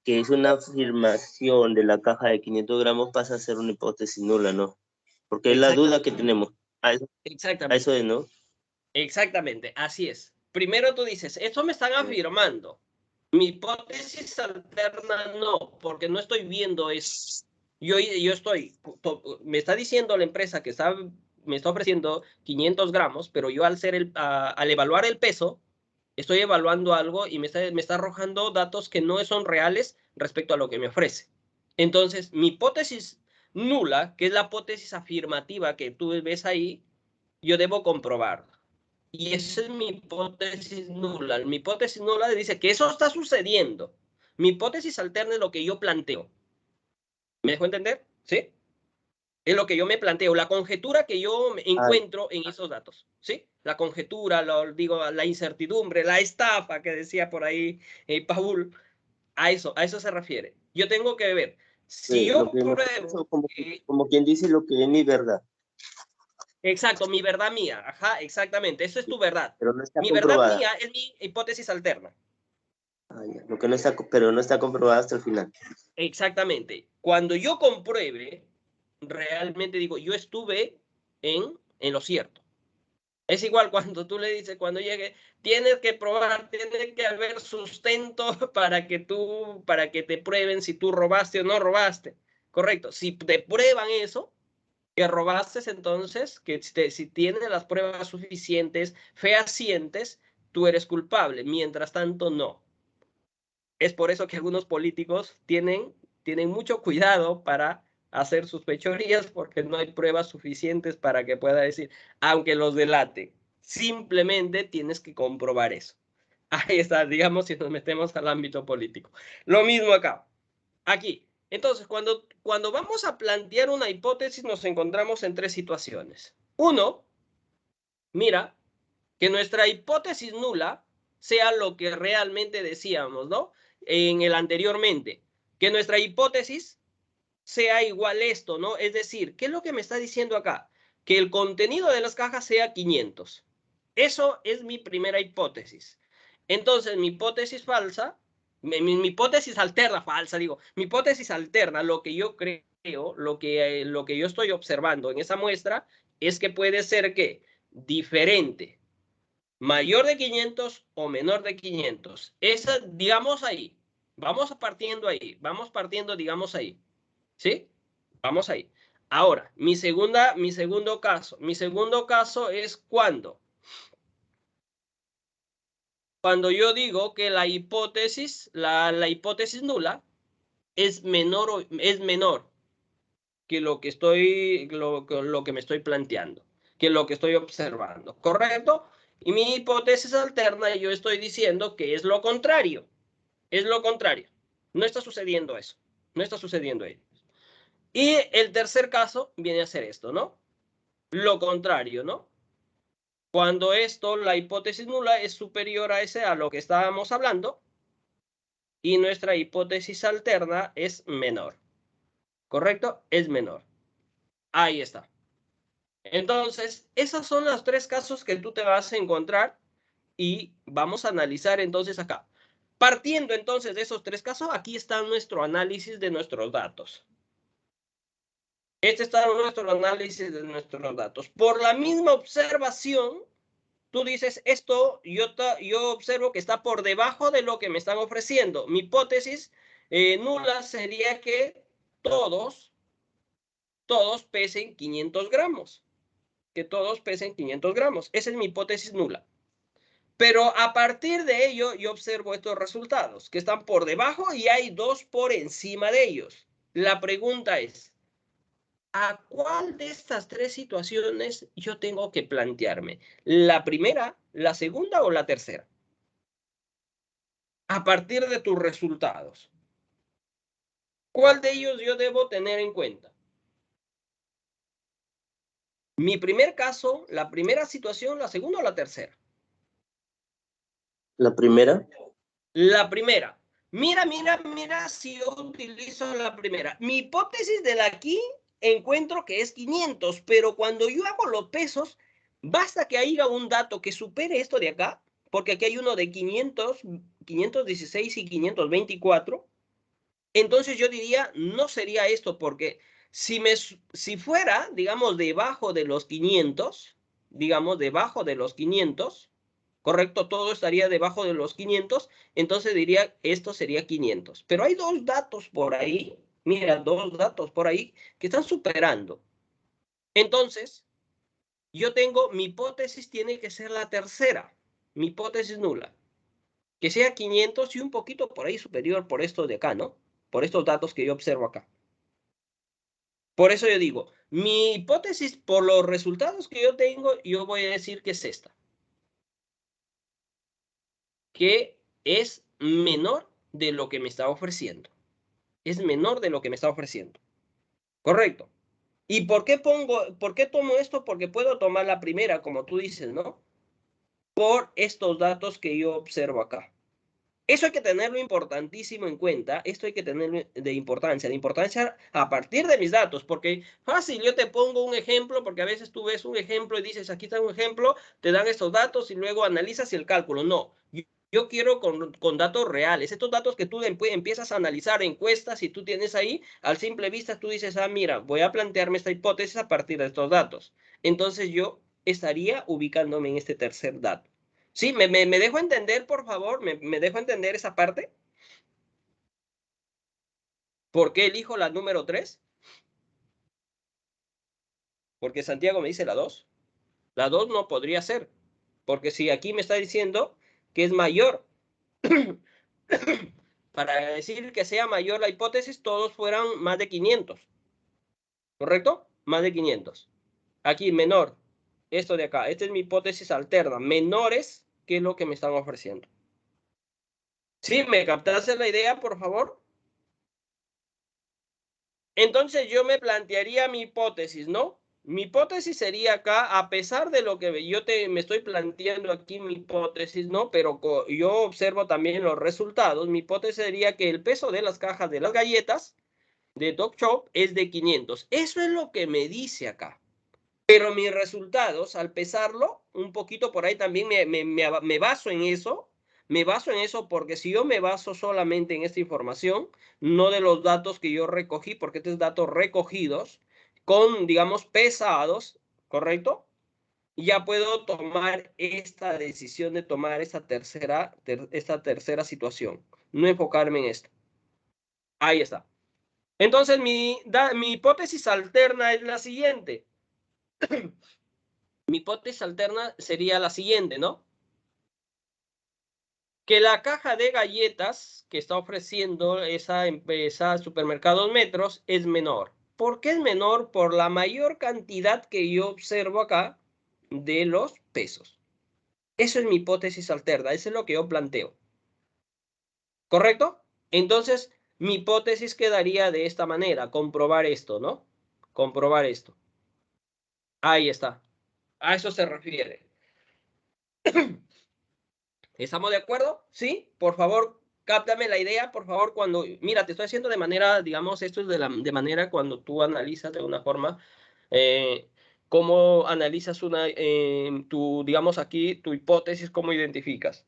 es una afirmación de la caja de 500 gramos pasa a ser una hipótesis nula, ¿no? Porque es la duda que tenemos. A eso es, ¿no? Exactamente, así es. Primero tú dices, esto me están afirmando. Mi hipótesis alterna no, porque no estoy viendo eso. Yo me está diciendo la empresa que me está ofreciendo 500 gramos, pero yo al evaluar el peso, estoy evaluando algo y me está arrojando datos que no son reales respecto a lo que me ofrece. Entonces, mi hipótesis nula, que es la hipótesis afirmativa que tú ves ahí, yo debo comprobarla. Y esa es mi hipótesis nula. Mi hipótesis nula dice que eso está sucediendo. Mi hipótesis alterna es lo que yo planteo. ¿Me dejo entender? ¿Sí? Es lo que yo me planteo, la conjetura que yo encuentro en esos datos. ¿Sí? La conjetura, la incertidumbre, la estafa que decía por ahí Paul, a eso se refiere. Yo tengo que ver, si Lo yo que pruebo... como quien dice lo que es mi verdad. Exacto, mi verdad mía. Ajá, exactamente. Eso es tu verdad. Pero no está Mi verdad comprobada. mía es mi hipótesis alterna. Lo que no está, pero no está comprobada hasta el final. Exactamente. Cuando yo compruebe, realmente digo, yo estuve en lo cierto. Es igual cuando tú le dices, cuando llegue, tienes que probar, tiene que haber sustento para que te prueben si tú robaste o no robaste. Correcto. Si te prueban eso, que robaste, entonces, que si tienes las pruebas suficientes, fehacientes, tú eres culpable. Mientras tanto, no. Es por eso que algunos políticos tienen mucho cuidado para hacer sus fechorías, porque no hay pruebas suficientes para que pueda decir, aunque los delate. Simplemente tienes que comprobar eso. Ahí está, digamos, si nos metemos al ámbito político. Lo mismo acá. Aquí. Entonces, cuando vamos a plantear una hipótesis, nos encontramos en tres situaciones. Uno, mira, que nuestra hipótesis nula sea lo que realmente decíamos, ¿no? En el anteriormente. Que nuestra hipótesis sea igual esto, ¿no? Es decir, ¿qué es lo que me está diciendo acá? Que el contenido de las cajas sea 500. Eso es mi primera hipótesis. Entonces, mi hipótesis falsa, mi hipótesis alterna, falsa, digo, mi hipótesis alterna, lo que yo creo, lo que yo estoy observando en esa muestra, es que puede ser que diferente, mayor de 500 o menor de 500. Esa, digamos ahí, vamos partiendo, digamos ahí. ¿Sí? Vamos ahí. Ahora, mi segundo caso es cuando yo digo que la hipótesis nula es menor que lo que me estoy planteando, que lo que estoy observando, ¿correcto? Y mi hipótesis alterna, yo estoy diciendo que es lo contrario. Es lo contrario. No está sucediendo eso. No está sucediendo eso. Y el tercer caso viene a ser esto, ¿no? Lo contrario, ¿no? Cuando la hipótesis nula es superior a lo que estábamos hablando y nuestra hipótesis alterna es menor. ¿Correcto? Es menor. Ahí está. Entonces, esos son los tres casos que tú te vas a encontrar y vamos a analizar entonces acá. Partiendo entonces de esos tres casos, aquí está nuestro análisis de nuestros datos. Este está nuestro análisis de nuestros datos. Por la misma observación, tú dices, esto yo observo que está por debajo de lo que me están ofreciendo. Mi hipótesis nula sería que todos pesen 500 gramos. Que todos pesen 500 gramos. Esa es mi hipótesis nula. Pero a partir de ello, yo observo estos resultados, que están por debajo y hay dos por encima de ellos. La pregunta es, ¿a cuál de estas tres situaciones yo tengo que plantearme? ¿La primera, la segunda o la tercera? A partir de tus resultados, ¿cuál de ellos yo debo tener en cuenta? ¿Mi primer caso, la primera situación, la segunda o la tercera? La primera. La primera. Mira si yo utilizo la primera. Mi hipótesis de aquí encuentro que es 500, pero cuando yo hago los pesos, basta que haya un dato que supere esto de acá, porque aquí hay uno de 500, 516 y 524. Entonces yo diría, no sería esto, porque si fuera, digamos, debajo de los 500, digamos, debajo de los 500, correcto, todo estaría debajo de los 500, entonces diría, esto sería 500. Pero hay dos datos por ahí, mira, dos datos por ahí que están superando. Entonces, yo tengo, mi hipótesis tiene que ser la tercera, mi hipótesis nula, que sea 500 y un poquito por ahí superior por esto de acá, ¿no? Por estos datos que yo observo acá. Por eso yo digo, mi hipótesis, por los resultados que yo tengo, yo voy a decir que es esta. Que es menor de lo que me está ofreciendo. Es menor de lo que me está ofreciendo. Correcto. ¿Y por qué tomo esto? Porque puedo tomar la primera, como tú dices, ¿no? Por estos datos que yo observo acá. Eso hay que tenerlo importantísimo en cuenta, esto hay que tenerlo de importancia a partir de mis datos, porque fácil, yo te pongo un ejemplo, porque a veces tú ves un ejemplo y dices, aquí está un ejemplo, te dan estos datos y luego analizas el cálculo. No, yo quiero con datos reales, estos datos que tú empiezas a analizar encuestas y tú tienes ahí, al simple vista tú dices, ah, mira, voy a plantearme esta hipótesis a partir de estos datos. Entonces yo estaría ubicándome en este tercer dato. Sí, me dejo entender, por favor, me dejo entender esa parte. ¿Por qué elijo la número 3? Porque Santiago me dice la 2. La 2 no podría ser. Porque si aquí me está diciendo que es mayor. Para decir que sea mayor la hipótesis, todos fueran más de 500. ¿Correcto? Más de 500. Aquí, menor. Esto de acá. Esta es mi hipótesis alterna. Menores que lo que me están ofreciendo. ¿Sí? ¿Me captaste la idea, por favor? Entonces yo me plantearía mi hipótesis, ¿no? Mi hipótesis sería acá, a pesar de lo que me estoy planteando aquí mi hipótesis, ¿no? Pero yo observo también los resultados. Mi hipótesis sería que el peso de las cajas de las galletas de Dog Shop es de 500. Eso es lo que me dice acá. Pero mis resultados, al pesarlo, un poquito por ahí también me baso en eso. Me baso en eso porque si yo me baso solamente en esta información, no de los datos que yo recogí, porque estos datos recogidos con, digamos, pesados, ¿correcto? Ya puedo tomar esta decisión de tomar esta tercera situación. No enfocarme en esto. Ahí está. Entonces, mi hipótesis alterna es la siguiente. Mi hipótesis alterna sería la siguiente, ¿no? Que la caja de galletas que está ofreciendo esa empresa Supermercados Metros es menor. ¿Por qué es menor? Por la mayor cantidad que yo observo acá de los pesos. Eso es mi hipótesis alterna, eso es lo que yo planteo. ¿Correcto? Entonces, mi hipótesis quedaría de esta manera, comprobar esto, ¿no? Comprobar esto. Ahí está. A eso se refiere. ¿Estamos de acuerdo? ¿Sí? Por favor, cáptame la idea, por favor, cuando... Mira, te estoy haciendo de manera, digamos, esto es de manera cuando tú analizas de una forma, cómo analizas digamos aquí, tu hipótesis, cómo identificas.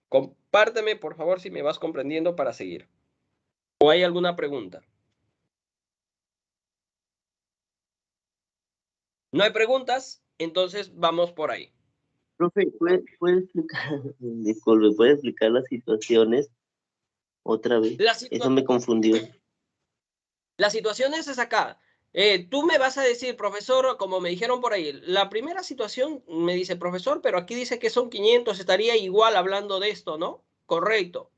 Compárteme, por favor, si me vas comprendiendo para seguir. ¿O hay alguna pregunta? ¿No hay preguntas? Entonces vamos por ahí. Profe, ¿puede explicar, disculpe, puede explicar las situaciones otra vez? Eso me confundió. La situación es acá. Tú me vas a decir, profesor, como me dijeron por ahí, la primera situación me dice, profesor, pero aquí dice que son 500, estaría igual hablando de esto, ¿no? Correcto.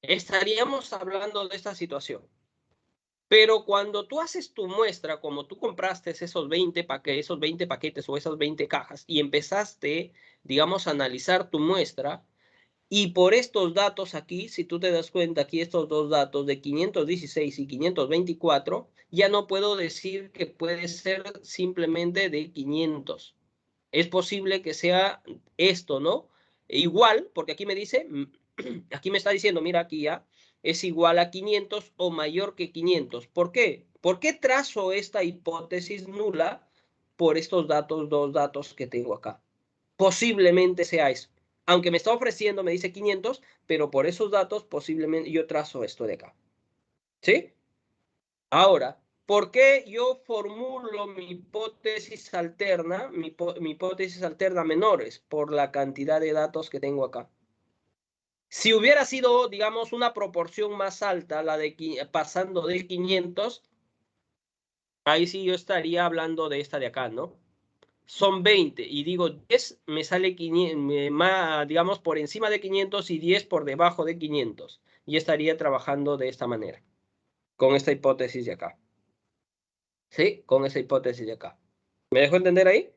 Estaríamos hablando de esta situación. Pero cuando tú haces tu muestra, como tú compraste esos 20 paquetes o esas 20 cajas y empezaste, digamos, a analizar tu muestra, y por estos datos aquí, si tú te das cuenta, aquí estos dos datos de 516 y 524, ya no puedo decir que puede ser simplemente de 500. Es posible que sea esto, ¿no? Igual, porque aquí me dice, aquí me está diciendo, mira aquí ya, es igual a 500 o mayor que 500. ¿Por qué? ¿Por qué trazo esta hipótesis nula por estos datos, dos datos que tengo acá? Posiblemente sea eso. Aunque me está ofreciendo, me dice 500, pero por esos datos posiblemente yo trazo esto de acá. ¿Sí? Ahora, ¿por qué yo formulo mi hipótesis alterna, mi hipótesis alterna menores? Por la cantidad de datos que tengo acá. Si hubiera sido, digamos, una proporción más alta, la de pasando de 500, ahí sí yo estaría hablando de esta de acá, ¿no? Son 20 y digo 10, me sale 500, digamos, por encima de 500 y 10 por debajo de 500. Y estaría trabajando de esta manera, con esta hipótesis de acá. ¿Sí? Con esa hipótesis de acá. ¿Me dejo entender ahí?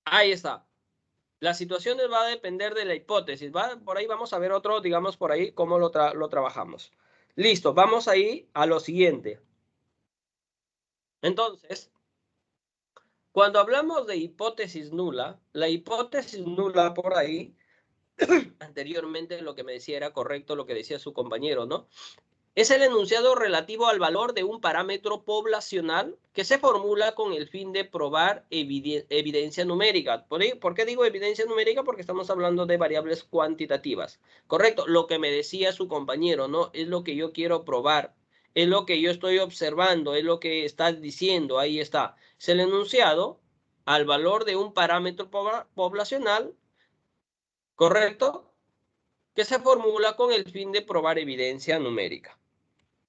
Ahí está. Las situaciones va a depender de la hipótesis. Por ahí vamos a ver otro, digamos, por ahí cómo lo trabajamos. Listo, vamos ahí a lo siguiente. Entonces, cuando hablamos de hipótesis nula, la hipótesis nula por ahí, anteriormente lo que me decía era correcto lo que decía su compañero, ¿no? Es el enunciado relativo al valor de un parámetro poblacional que se formula con el fin de probar evidencia numérica. ¿Por qué digo evidencia numérica? Porque estamos hablando de variables cuantitativas. Correcto, lo que me decía su compañero, ¿no? Es lo que yo quiero probar, es lo que yo estoy observando, es lo que estás diciendo, ahí está. Es el enunciado al valor de un parámetro poblacional, ¿correcto? Que se formula con el fin de probar evidencia numérica.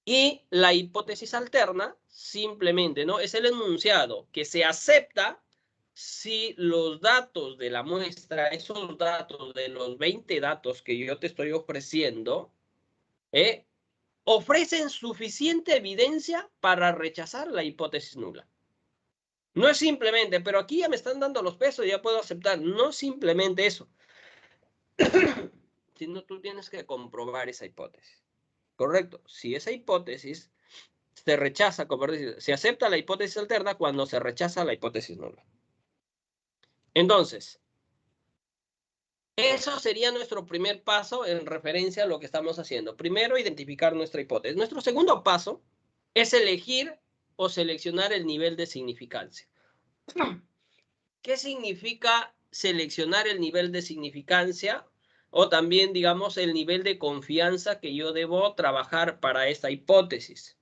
Y la hipótesis alterna, simplemente, ¿no? Es el enunciado que se acepta si los datos de la muestra, esos datos de los 20 datos que yo te estoy ofreciendo, ofrecen suficiente evidencia para rechazar la hipótesis nula. No es simplemente, pero aquí ya me están dando los pesos, ya puedo aceptar. No simplemente eso, sino tú tienes que comprobar esa hipótesis. Correcto. Si esa hipótesis se rechaza, como se acepta la hipótesis alterna cuando se rechaza la hipótesis nula. Entonces, eso sería nuestro primer paso en referencia a lo que estamos haciendo. Primero, identificar nuestra hipótesis. Nuestro segundo paso es elegir o seleccionar el nivel de significancia. ¿Qué significa seleccionar el nivel de significancia? O también, digamos, el nivel de confianza que yo debo trabajar para esta hipótesis.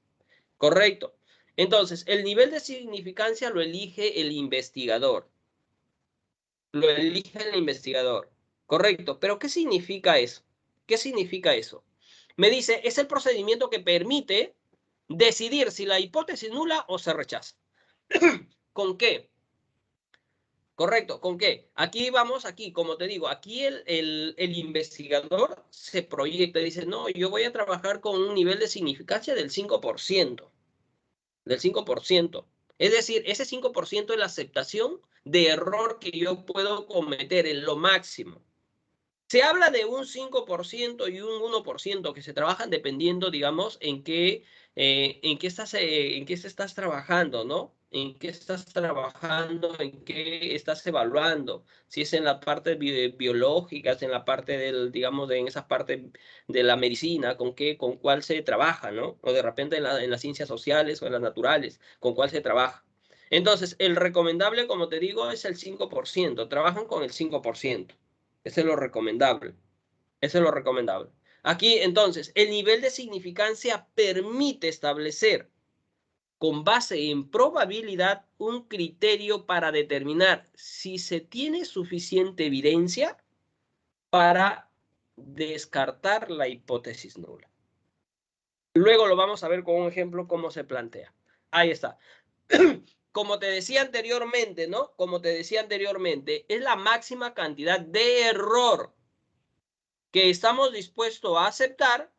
Correcto. Entonces, el nivel de significancia lo elige el investigador. Lo elige el investigador. Correcto. Pero ¿qué significa eso? ¿Qué significa eso? Me dice, es el procedimiento que permite decidir si la hipótesis nula o se rechaza. ¿Con qué? Correcto, ¿con qué? Aquí vamos, aquí, como te digo, aquí el investigador se proyecta y dice, no, yo voy a trabajar con un nivel de significancia del 5%. Del 5%. Es decir, ese 5% es la aceptación de error que yo puedo cometer en lo máximo. Se habla de un 5% y un 1% que se trabajan dependiendo, digamos, en qué estás trabajando, ¿no? En qué estás trabajando, en qué estás evaluando. Si es en la parte biológica, en la parte del, digamos, en esa parte de la medicina, con cuál se trabaja, ¿no? O de repente en las ciencias sociales o en las naturales, con cuál se trabaja. Entonces, el recomendable, como te digo, es el 5%. Trabajan con el 5%. Eso es lo recomendable. Eso es lo recomendable. Aquí, entonces, el nivel de significancia permite establecer, con base en probabilidad, un criterio para determinar si se tiene suficiente evidencia para descartar la hipótesis nula. Luego lo vamos a ver con un ejemplo cómo se plantea. Ahí está. Como te decía anteriormente, ¿no? Como te decía anteriormente, es la máxima cantidad de error que estamos dispuestos a aceptar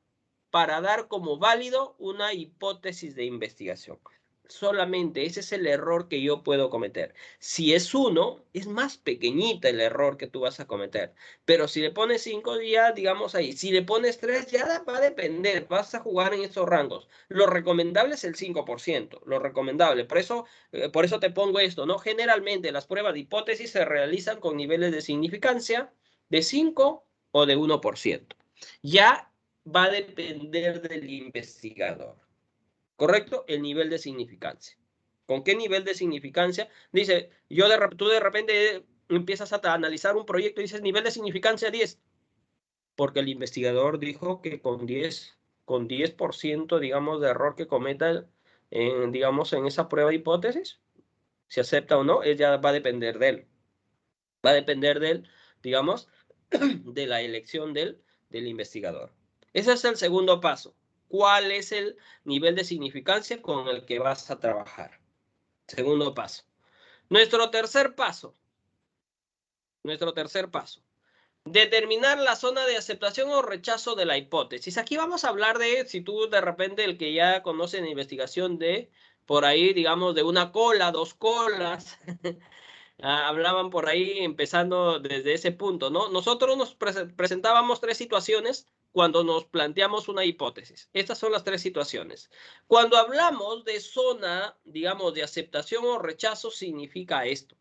para dar como válido una hipótesis de investigación. Solamente ese es el error que yo puedo cometer. Si es 1, es más pequeñita el error que tú vas a cometer. Pero si le pones 5, ya digamos ahí. Si le pones 3, ya va a depender. Vas a jugar en esos rangos. Lo recomendable es el 5%. Lo recomendable. Por eso te pongo esto, ¿no? Generalmente las pruebas de hipótesis se realizan con niveles de significancia de 5 o de 1%. Ya va a depender del investigador. ¿Correcto? El nivel de significancia. ¿Con qué nivel de significancia? Dice, tú de repente empiezas a analizar un proyecto y dices nivel de significancia 10. Porque el investigador dijo que con 10%, digamos, de error que cometa, digamos, en esa prueba de hipótesis, si acepta o no, ya va a depender de él. Va a depender de él, digamos, de la elección del investigador. Ese es el segundo paso. ¿Cuál es el nivel de significancia con el que vas a trabajar? Segundo paso. Nuestro tercer paso. Determinar la zona de aceptación o rechazo de la hipótesis. Aquí vamos a hablar de, si tú de repente el que ya conoce la investigación de, por ahí, digamos, de una cola, 2 colas, hablaban por ahí empezando desde ese punto, ¿no? Nosotros nos presentábamos 3 situaciones cuando nos planteamos una hipótesis. Estas son las 3 situaciones. Cuando hablamos de zona, digamos, de aceptación o rechazo, significa esto.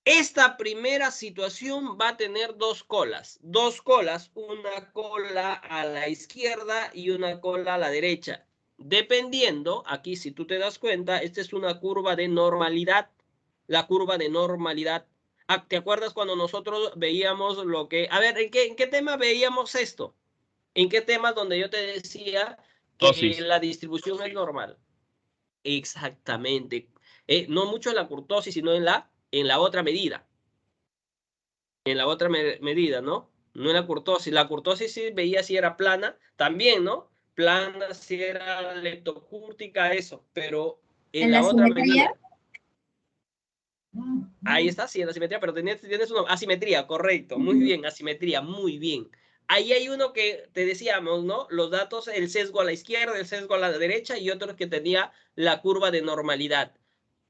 Esta primera situación va a tener 2 colas. 2 colas, una cola a la izquierda y una cola a la derecha. Dependiendo, aquí si tú te das cuenta, esta es una curva de normalidad. La curva de normalidad. ¿Te acuerdas cuando nosotros veíamos lo que... A ver, ¿en qué tema veíamos esto? ¿En qué tema donde yo te decía que la distribución es normal? Exactamente. No mucho en la kurtosis, sino en la otra medida. En la otra medida, ¿no? No en la kurtosis. La kurtosis sí veía si era plana, también, ¿no? plana, si era leptocúrtica, eso, pero en ¿En la la otra simetría? medida. Ahí está, sí, en la simetría, pero tienes una asimetría, correcto, muy bien, asimetría, muy bien. Ahí hay uno que te decíamos, ¿no? Los datos, el sesgo a la izquierda, el sesgo a la derecha y otro que tenía la curva de normalidad.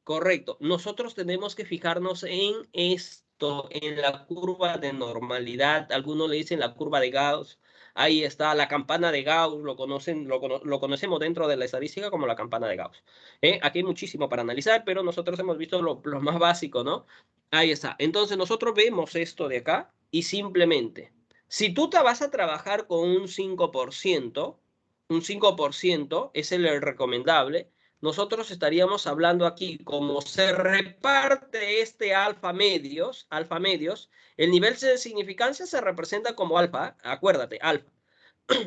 Correcto. Nosotros tenemos que fijarnos en esto, en la curva de normalidad. Algunos le dicen la curva de Gauss. Ahí está la campana de Gauss. Lo conocemos dentro de la estadística como la campana de Gauss. Aquí hay muchísimo para analizar, pero nosotros hemos visto lo más básico, ¿no? Ahí está. Entonces nosotros vemos esto de acá y simplemente, si tú te vas a trabajar con un 5% es el recomendable. Nosotros estaríamos hablando aquí, como se reparte este alfa medios, el nivel de significancia se representa como alfa, acuérdate, alfa.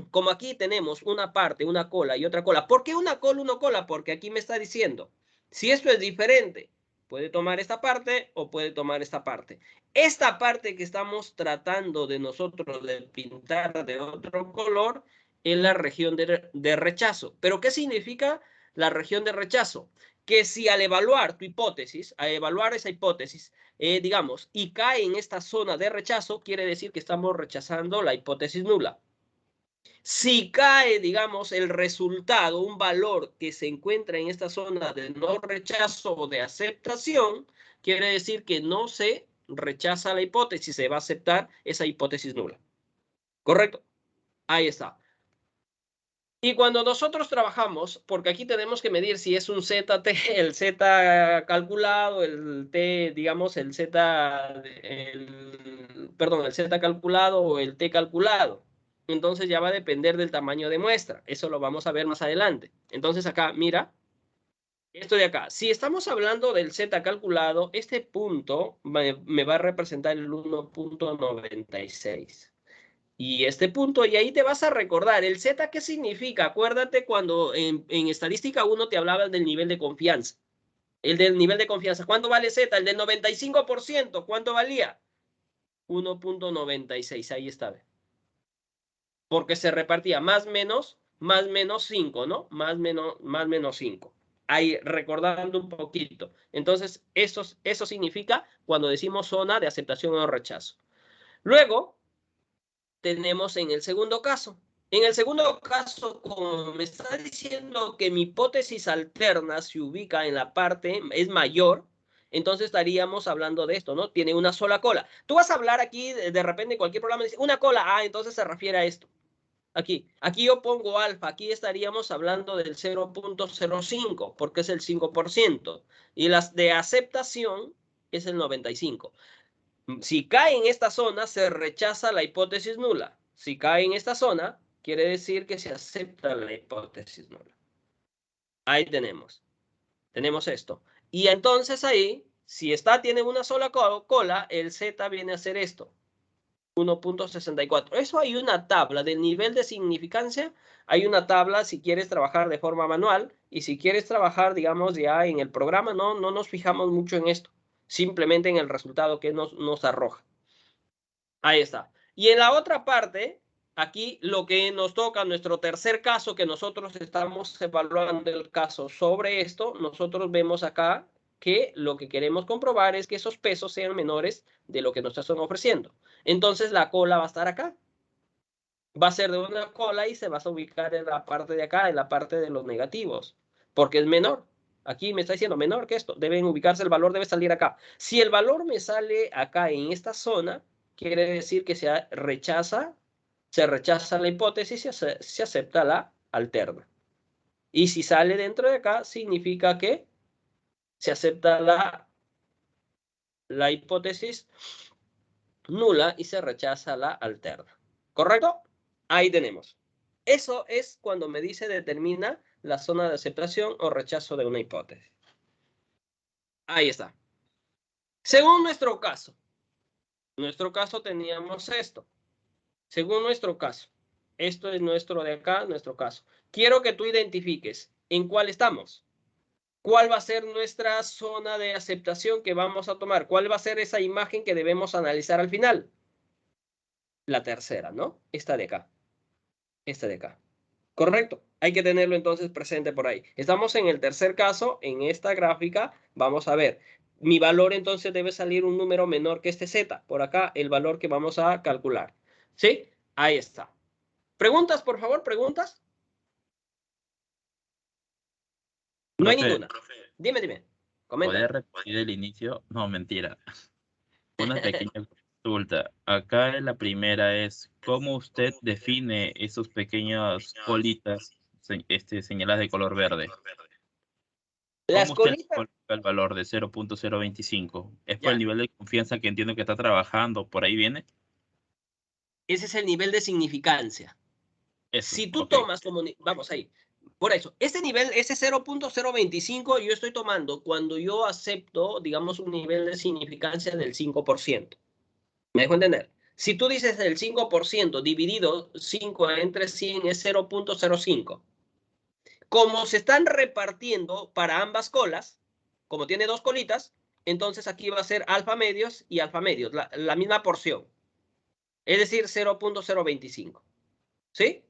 Como aquí tenemos una parte, una cola y otra cola. ¿Por qué una cola? Porque aquí me está diciendo, si esto es diferente, puede tomar esta parte o puede tomar esta parte. Esta parte que estamos tratando de nosotros de pintar de otro color es la región de rechazo. ¿Pero qué significa la región de rechazo? Que si al evaluar tu hipótesis, al evaluar esa hipótesis, digamos, y cae en esta zona de rechazo, quiere decir que estamos rechazando la hipótesis nula. Si cae, digamos, el resultado, un valor que se encuentra en esta zona de no rechazo o de aceptación, quiere decir que no se rechaza la hipótesis, se va a aceptar esa hipótesis nula. ¿Correcto? Ahí está. Y cuando nosotros trabajamos, porque aquí tenemos que medir si es un ZT, el Z calculado, el T, digamos, el Z calculado o el T calculado. Entonces ya va a depender del tamaño de muestra. Eso lo vamos a ver más adelante. Entonces acá, mira, esto de acá. Si estamos hablando del Z calculado, este punto me va a representar el 1.96. Y este punto, y ahí te vas a recordar, ¿el Z qué significa? Acuérdate cuando en estadística 1 te hablaba del nivel de confianza. El del nivel de confianza. ¿Cuánto vale Z? El del 95%. ¿Cuánto valía? 1.96. Ahí está. Porque se repartía más menos 5, ¿no? Más menos 5. Ahí recordando un poquito. Entonces, eso significa cuando decimos zona de aceptación o rechazo. Luego, tenemos en el segundo caso. En el segundo caso, como me está diciendo que mi hipótesis alterna se ubica en la parte, es mayor, entonces estaríamos hablando de esto, ¿no? Tiene una sola cola. Tú vas a hablar aquí, de repente, en cualquier programa, dice, una cola, entonces se refiere a esto. Aquí yo pongo alfa, aquí estaríamos hablando del 0.05, porque es el 5%, y las de aceptación es el 95%. Si cae en esta zona, se rechaza la hipótesis nula. Si cae en esta zona, quiere decir que se acepta la hipótesis nula. Ahí tenemos esto. Y entonces ahí, si tiene una sola cola, el Z viene a ser esto. 1.64. Eso hay una tabla del nivel de significancia. Hay una tabla si quieres trabajar de forma manual y si quieres trabajar, digamos, ya en el programa, no nos fijamos mucho en esto. Simplemente en el resultado que nos arroja. Ahí está. Y en la otra parte, aquí lo que nos toca, nuestro tercer caso, que nosotros estamos evaluando el caso sobre esto, nosotros vemos acá que lo que queremos comprobar es que esos pesos sean menores de lo que nos están ofreciendo. Entonces la cola va a estar acá. Va a ser de una cola y se va a ubicar en la parte de acá, en la parte de los negativos, porque es menor. Aquí me está diciendo menor que esto. Deben ubicarse, el valor debe salir acá. Si el valor me sale acá en esta zona, quiere decir que se rechaza la hipótesis y se acepta la alterna. Y si sale dentro de acá, significa que se acepta la hipótesis nula y se rechaza la alterna. ¿Correcto? Ahí tenemos. Eso es cuando me dice determina la zona de aceptación o rechazo de una hipótesis. Ahí está. Según nuestro caso teníamos esto. Según nuestro caso, esto es nuestro de acá, nuestro caso. Quiero que tú identifiques en cuál estamos. ¿Cuál va a ser nuestra zona de aceptación que vamos a tomar? ¿Cuál va a ser esa imagen que debemos analizar al final? La tercera, ¿no? Esta de acá. Esta de acá. Correcto. Hay que tenerlo entonces presente por ahí. Estamos en el tercer caso. En esta gráfica vamos a ver. Mi valor entonces debe salir un número menor que este Z. Por acá el valor que vamos a calcular. ¿Sí? Ahí está. ¿Preguntas, por favor? ¿Preguntas? No hay ninguna. Dime. Comenta. ¿Poder repetir el inicio? No, mentira. Una pequeña consulta. Acá en la primera es, ¿cómo usted define esos pequeñas colitas señaladas de color verde? Las ¿Cómo usted colitas. coloca el valor de 0.025? ¿Es por Ya. el nivel de confianza que entiendo que está trabajando? ¿Por ahí viene? Ese es el nivel de significancia. Eso, Si tú ok. tomas como... Vamos ahí. Por eso, este nivel, ese 0.025, yo estoy tomando cuando yo acepto, digamos, un nivel de significancia del 5%. ¿Me dejo entender? Si tú dices el 5% dividido 5 entre 100 es 0.05. Como se están repartiendo para ambas colas, como tiene dos colitas, entonces aquí va a ser alfa medios y alfa medios, la misma porción. Es decir, 0.025. ¿Sí?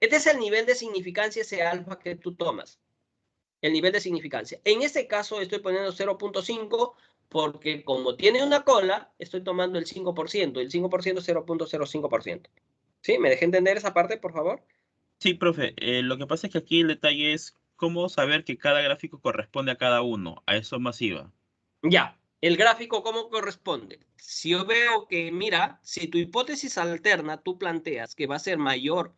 Este es el nivel de significancia, ese alfa que tú tomas. El nivel de significancia. En este caso estoy poniendo 0.5 porque como tiene una cola, estoy tomando el 5%. El 5% es 0.05%. ¿Sí? ¿Me dejé entender esa parte, por favor? Sí, profe, lo que pasa es que aquí el detalle es cómo saber que cada gráfico corresponde a cada uno, a eso masiva. Ya. El gráfico, ¿cómo corresponde? Si yo veo que, mira, si tu hipótesis alterna tú planteas que va a ser mayor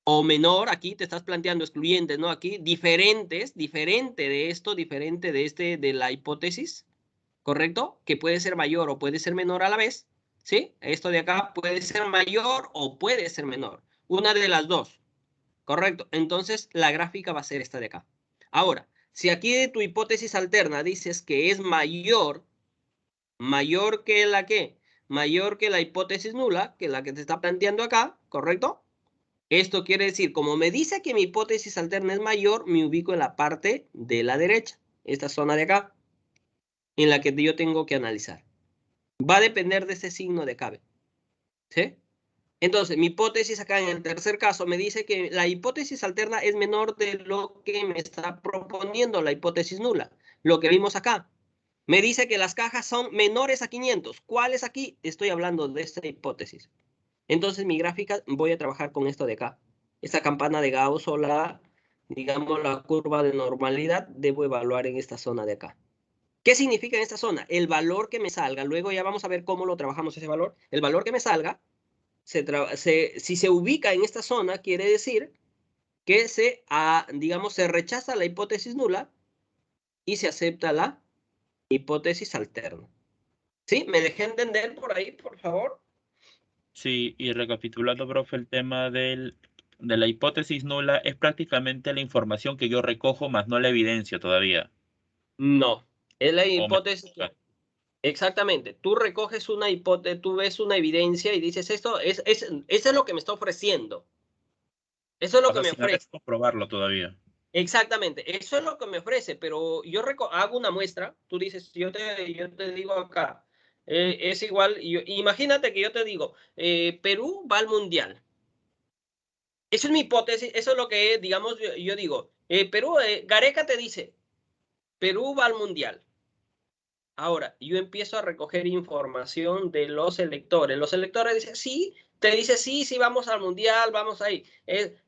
o menor, aquí te estás planteando excluyentes, ¿no? Aquí, diferente de esto, diferente de de la hipótesis, ¿correcto? Que puede ser mayor o puede ser menor a la vez, ¿sí? Esto de acá puede ser mayor o puede ser menor. Una de las dos, ¿correcto? Entonces, la gráfica va a ser esta de acá. Ahora, si aquí de tu hipótesis alterna dices que es mayor que la que, mayor que la hipótesis nula, que la que te está planteando acá, ¿correcto? Esto quiere decir, como me dice que mi hipótesis alterna es mayor, me ubico en la parte de la derecha, esta zona de acá, en la que yo tengo que analizar. Va a depender de ese signo de cabe. ¿Sí? Entonces, mi hipótesis acá en el tercer caso me dice que la hipótesis alterna es menor de lo que me está proponiendo la hipótesis nula. Lo que vimos acá. Me dice que las cajas son menores a 500. ¿Cuál es aquí? Estoy hablando de esta hipótesis. Entonces, mi gráfica voy a trabajar con esto de acá. Esta campana de Gauss o digamos, la curva de normalidad, debo evaluar en esta zona de acá. ¿Qué significa en esta zona? El valor que me salga, luego ya vamos a ver cómo lo trabajamos ese valor. El valor que me salga, si se ubica en esta zona, quiere decir que digamos, se rechaza la hipótesis nula y se acepta la hipótesis alterna. ¿Sí? ¿Me dejé entender por ahí, por favor? Sí, y recapitulando, profe, el tema de la hipótesis nula es prácticamente la información que yo recojo, más no la evidencia todavía. No. Es la O me- hipótesis. Exactamente. Tú recoges una hipótesis, tú ves una evidencia y dices, eso es lo que me está ofreciendo. Eso es lo o que sea, me sin haber ofrece. comprobarlo todavía. Exactamente. Eso es lo que me ofrece, pero yo hago una muestra. Tú dices, yo te digo acá, es igual. Imagínate que yo te digo, Perú va al mundial. Eso es mi hipótesis, eso es lo que, digamos, yo digo, Perú, Gareca te dice, Perú va al mundial. Ahora, yo empiezo a recoger información de los electores. Los electores dicen, sí, te dice, sí, sí, vamos al mundial, vamos ahí.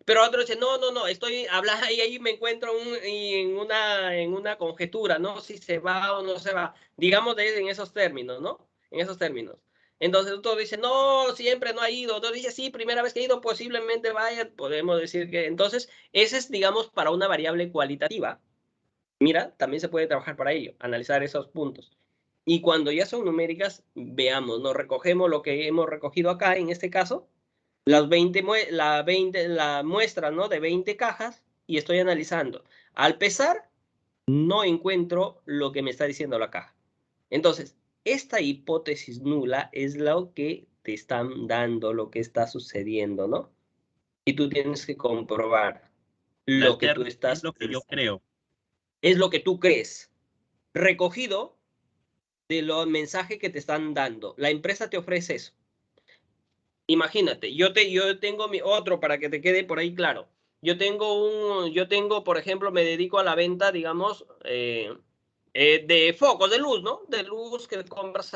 Pero otros dicen, no, estoy hablando ahí me encuentro en una conjetura, ¿no? Si se va o no se va. Digamos en esos términos, ¿no? En esos términos. Entonces otro dice, no, siempre no ha ido. Otro dice, sí, primera vez que ha ido, posiblemente vaya. Podemos decir que entonces, ese es, digamos, para una variable cualitativa. Mira, también se puede trabajar para ello, analizar esos puntos. Y cuando ya son numéricas, veamos, nos recogemos lo que hemos recogido acá, en este caso, la muestra, ¿no? De 20 cajas, y estoy analizando. Al pesar, no encuentro lo que me está diciendo la caja. Entonces, esta hipótesis nula es lo que te están dando, lo que está sucediendo, ¿no? Y tú tienes que comprobar La lo que tú alterna es estás lo que yo creo. es lo que tú crees, recogido de los mensajes que te están dando. La empresa te ofrece eso. Imagínate, yo tengo mi otro para que te quede por ahí claro. yo tengo, por ejemplo, me dedico a la venta, digamos, de focos de luz, ¿no? De luz que compras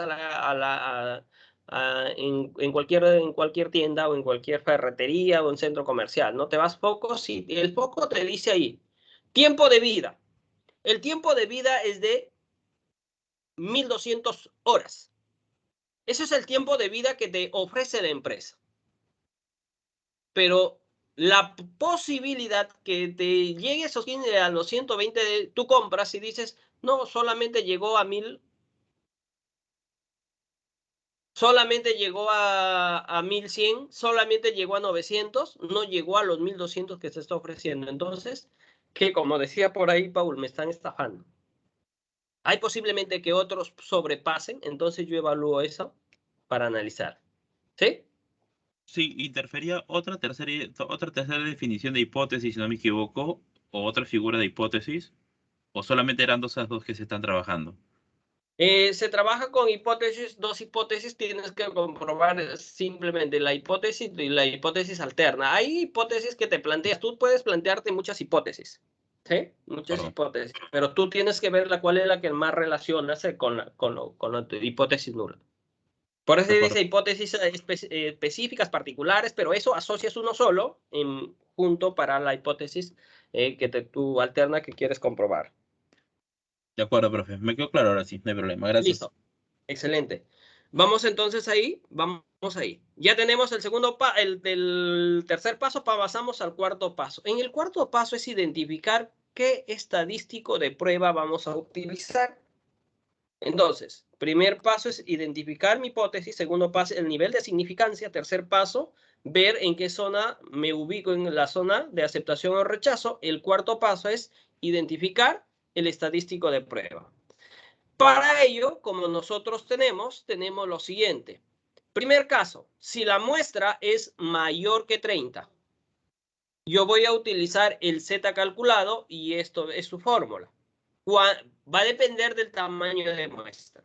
en cualquier tienda o en cualquier ferretería o en centro comercial, ¿no? Te vas focos y el foco te dice ahí, tiempo de vida. El tiempo de vida es de 1200 horas. Ese es el tiempo de vida que te ofrece la empresa. Pero la posibilidad que te llegue a los 120, tú compras y dices, no, solamente llegó a 1000, solamente llegó a 1100, solamente llegó a 900, no llegó a los 1200 que se está ofreciendo. Entonces, que como decía por ahí, Paul, me están estafando. Hay posiblemente que otros sobrepasen, entonces yo evalúo eso para analizar. ¿Sí? Sí, interfería otra tercera definición de hipótesis, si no me equivoco, o otra figura de hipótesis, o solamente eran esas dos que se están trabajando. Se trabaja con hipótesis, dos hipótesis, tienes que comprobar simplemente la hipótesis y la hipótesis alterna. Hay hipótesis que te planteas, tú puedes plantearte muchas hipótesis, ¿sí? Muchas Claro. hipótesis, pero tú tienes que ver cuál es la que más relacionas con la hipótesis nula. Por eso De se acuerdo. dice hipótesis específicas, particulares, pero eso asocias uno solo junto para la hipótesis tú alterna que quieres comprobar. De acuerdo, profe. Me quedó claro ahora sí, no hay problema. Gracias. Listo. Excelente. Vamos entonces ahí, vamos ahí. Ya tenemos el tercer paso, pasamos al cuarto paso. En el cuarto paso es identificar qué estadístico de prueba vamos a utilizar. Entonces, primer paso es identificar mi hipótesis, segundo paso, el nivel de significancia, tercer paso, ver en qué zona me ubico en la zona de aceptación o rechazo. El cuarto paso es identificar el estadístico de prueba. Para ello, como nosotros tenemos lo siguiente. Primer caso, si la muestra es mayor que 30, yo voy a utilizar el Z calculado y esto es su fórmula. Va a depender del tamaño de muestra.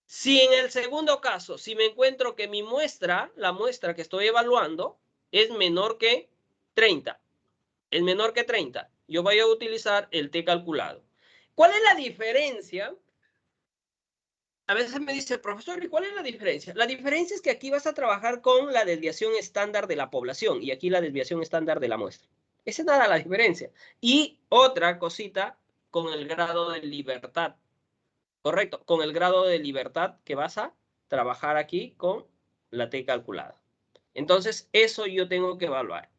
Si en el segundo caso, si me encuentro que la muestra que estoy evaluando es menor que 30, yo voy a utilizar el T calculado. ¿Cuál es la diferencia? A veces me dice, profesor, ¿y cuál es la diferencia? La diferencia es que aquí vas a trabajar con la desviación estándar de la población y aquí la desviación estándar de la muestra. Esa es nada la diferencia. Y otra cosita con el grado de libertad. Correcto, con el grado de libertad que vas a trabajar aquí con la T calculada. Entonces, eso yo tengo que evaluar.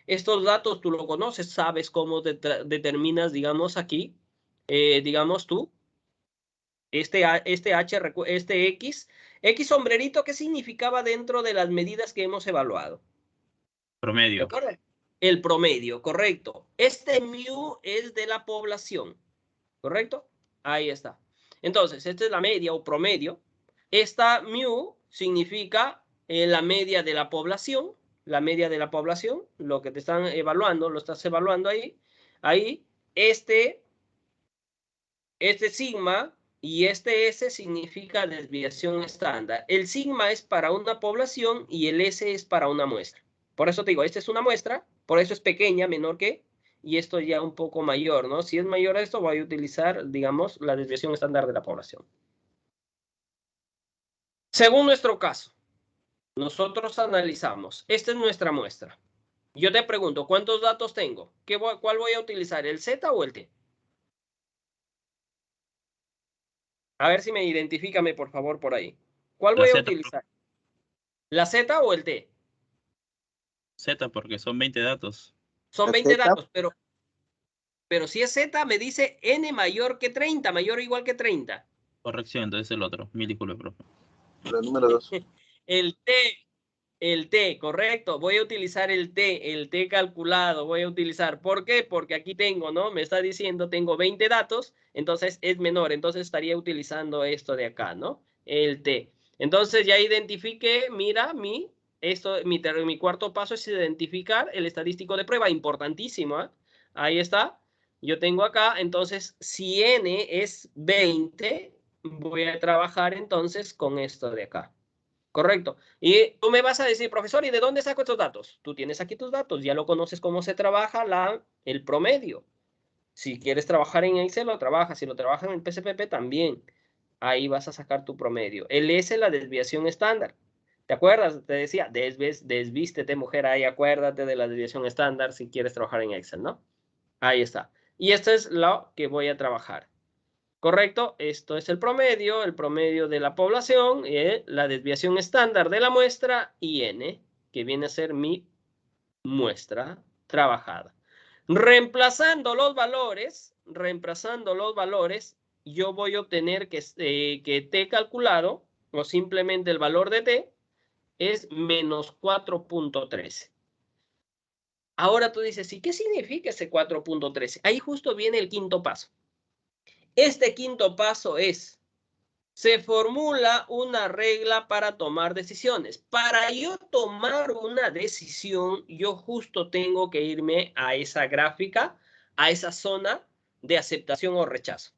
Estos datos tú lo conoces, sabes cómo determinas, digamos, aquí, digamos tú, este X sombrerito, ¿qué significaba dentro de las medidas que hemos evaluado? Promedio. ¿Recuerda? El promedio, correcto. Este mu es de la población, ¿correcto? Ahí está. Entonces, esta es la media o promedio. Esta mu significa la media de la población, lo que te están evaluando, lo estás evaluando ahí. Ahí, este sigma y este S significa desviación estándar. El sigma es para una población y el S es para una muestra. Por eso te digo, esta es una muestra, por eso es pequeña, menor que, y esto ya un poco mayor, ¿no? Si es mayor a esto, voy a utilizar, digamos, la desviación estándar de la población. Según nuestro caso, nosotros analizamos, esta es nuestra muestra. Yo te pregunto, ¿cuántos datos tengo? ¿Cuál voy a utilizar, el Z o el T? A ver si me identifícame, por favor, por ahí. ¿Cuál La voy a Z, utilizar? ¿La Z o el T? Z, porque son 20 datos. Son La 20 Z. datos, pero si es Z, me dice N mayor que 30, mayor o igual que 30. Corrección, entonces el otro. Mil disculpas, profe. La número 2. El T, correcto. Voy a utilizar el T calculado. Voy a utilizar. ¿Por qué? Porque aquí tengo, ¿no? Me está diciendo, tengo 20 datos, entonces es menor. Entonces estaría utilizando esto de acá, ¿no? El T. Entonces ya identifiqué, mira, mi cuarto paso es identificar el estadístico de prueba. Importantísimo, ¿eh? Ahí está. Yo tengo acá, entonces, si N es 20, voy a trabajar entonces con esto de acá. Correcto. Y tú me vas a decir, profesor, ¿y de dónde saco estos datos? Tú tienes aquí tus datos, ya lo conoces cómo se trabaja el promedio. Si quieres trabajar en Excel, lo trabajas. Si lo trabajas en PSPP, también. Ahí vas a sacar tu promedio. El S es la desviación estándar. ¿Te acuerdas? Te decía, desvístete, mujer, ahí acuérdate de la desviación estándar si quieres trabajar en Excel, ¿no? Ahí está. Y esto es lo que voy a trabajar. ¿Correcto? Esto es el promedio de la población, la desviación estándar de la muestra y n, que viene a ser mi muestra trabajada. Reemplazando los valores, yo voy a obtener que t calculado, o simplemente el valor de t, es menos 4.13. Ahora tú dices, ¿y qué significa ese 4.13? Ahí justo viene el quinto paso. Este quinto paso es, se formula una regla para tomar decisiones. Para yo tomar una decisión, yo justo tengo que irme a esa gráfica, a esa zona de aceptación o rechazo.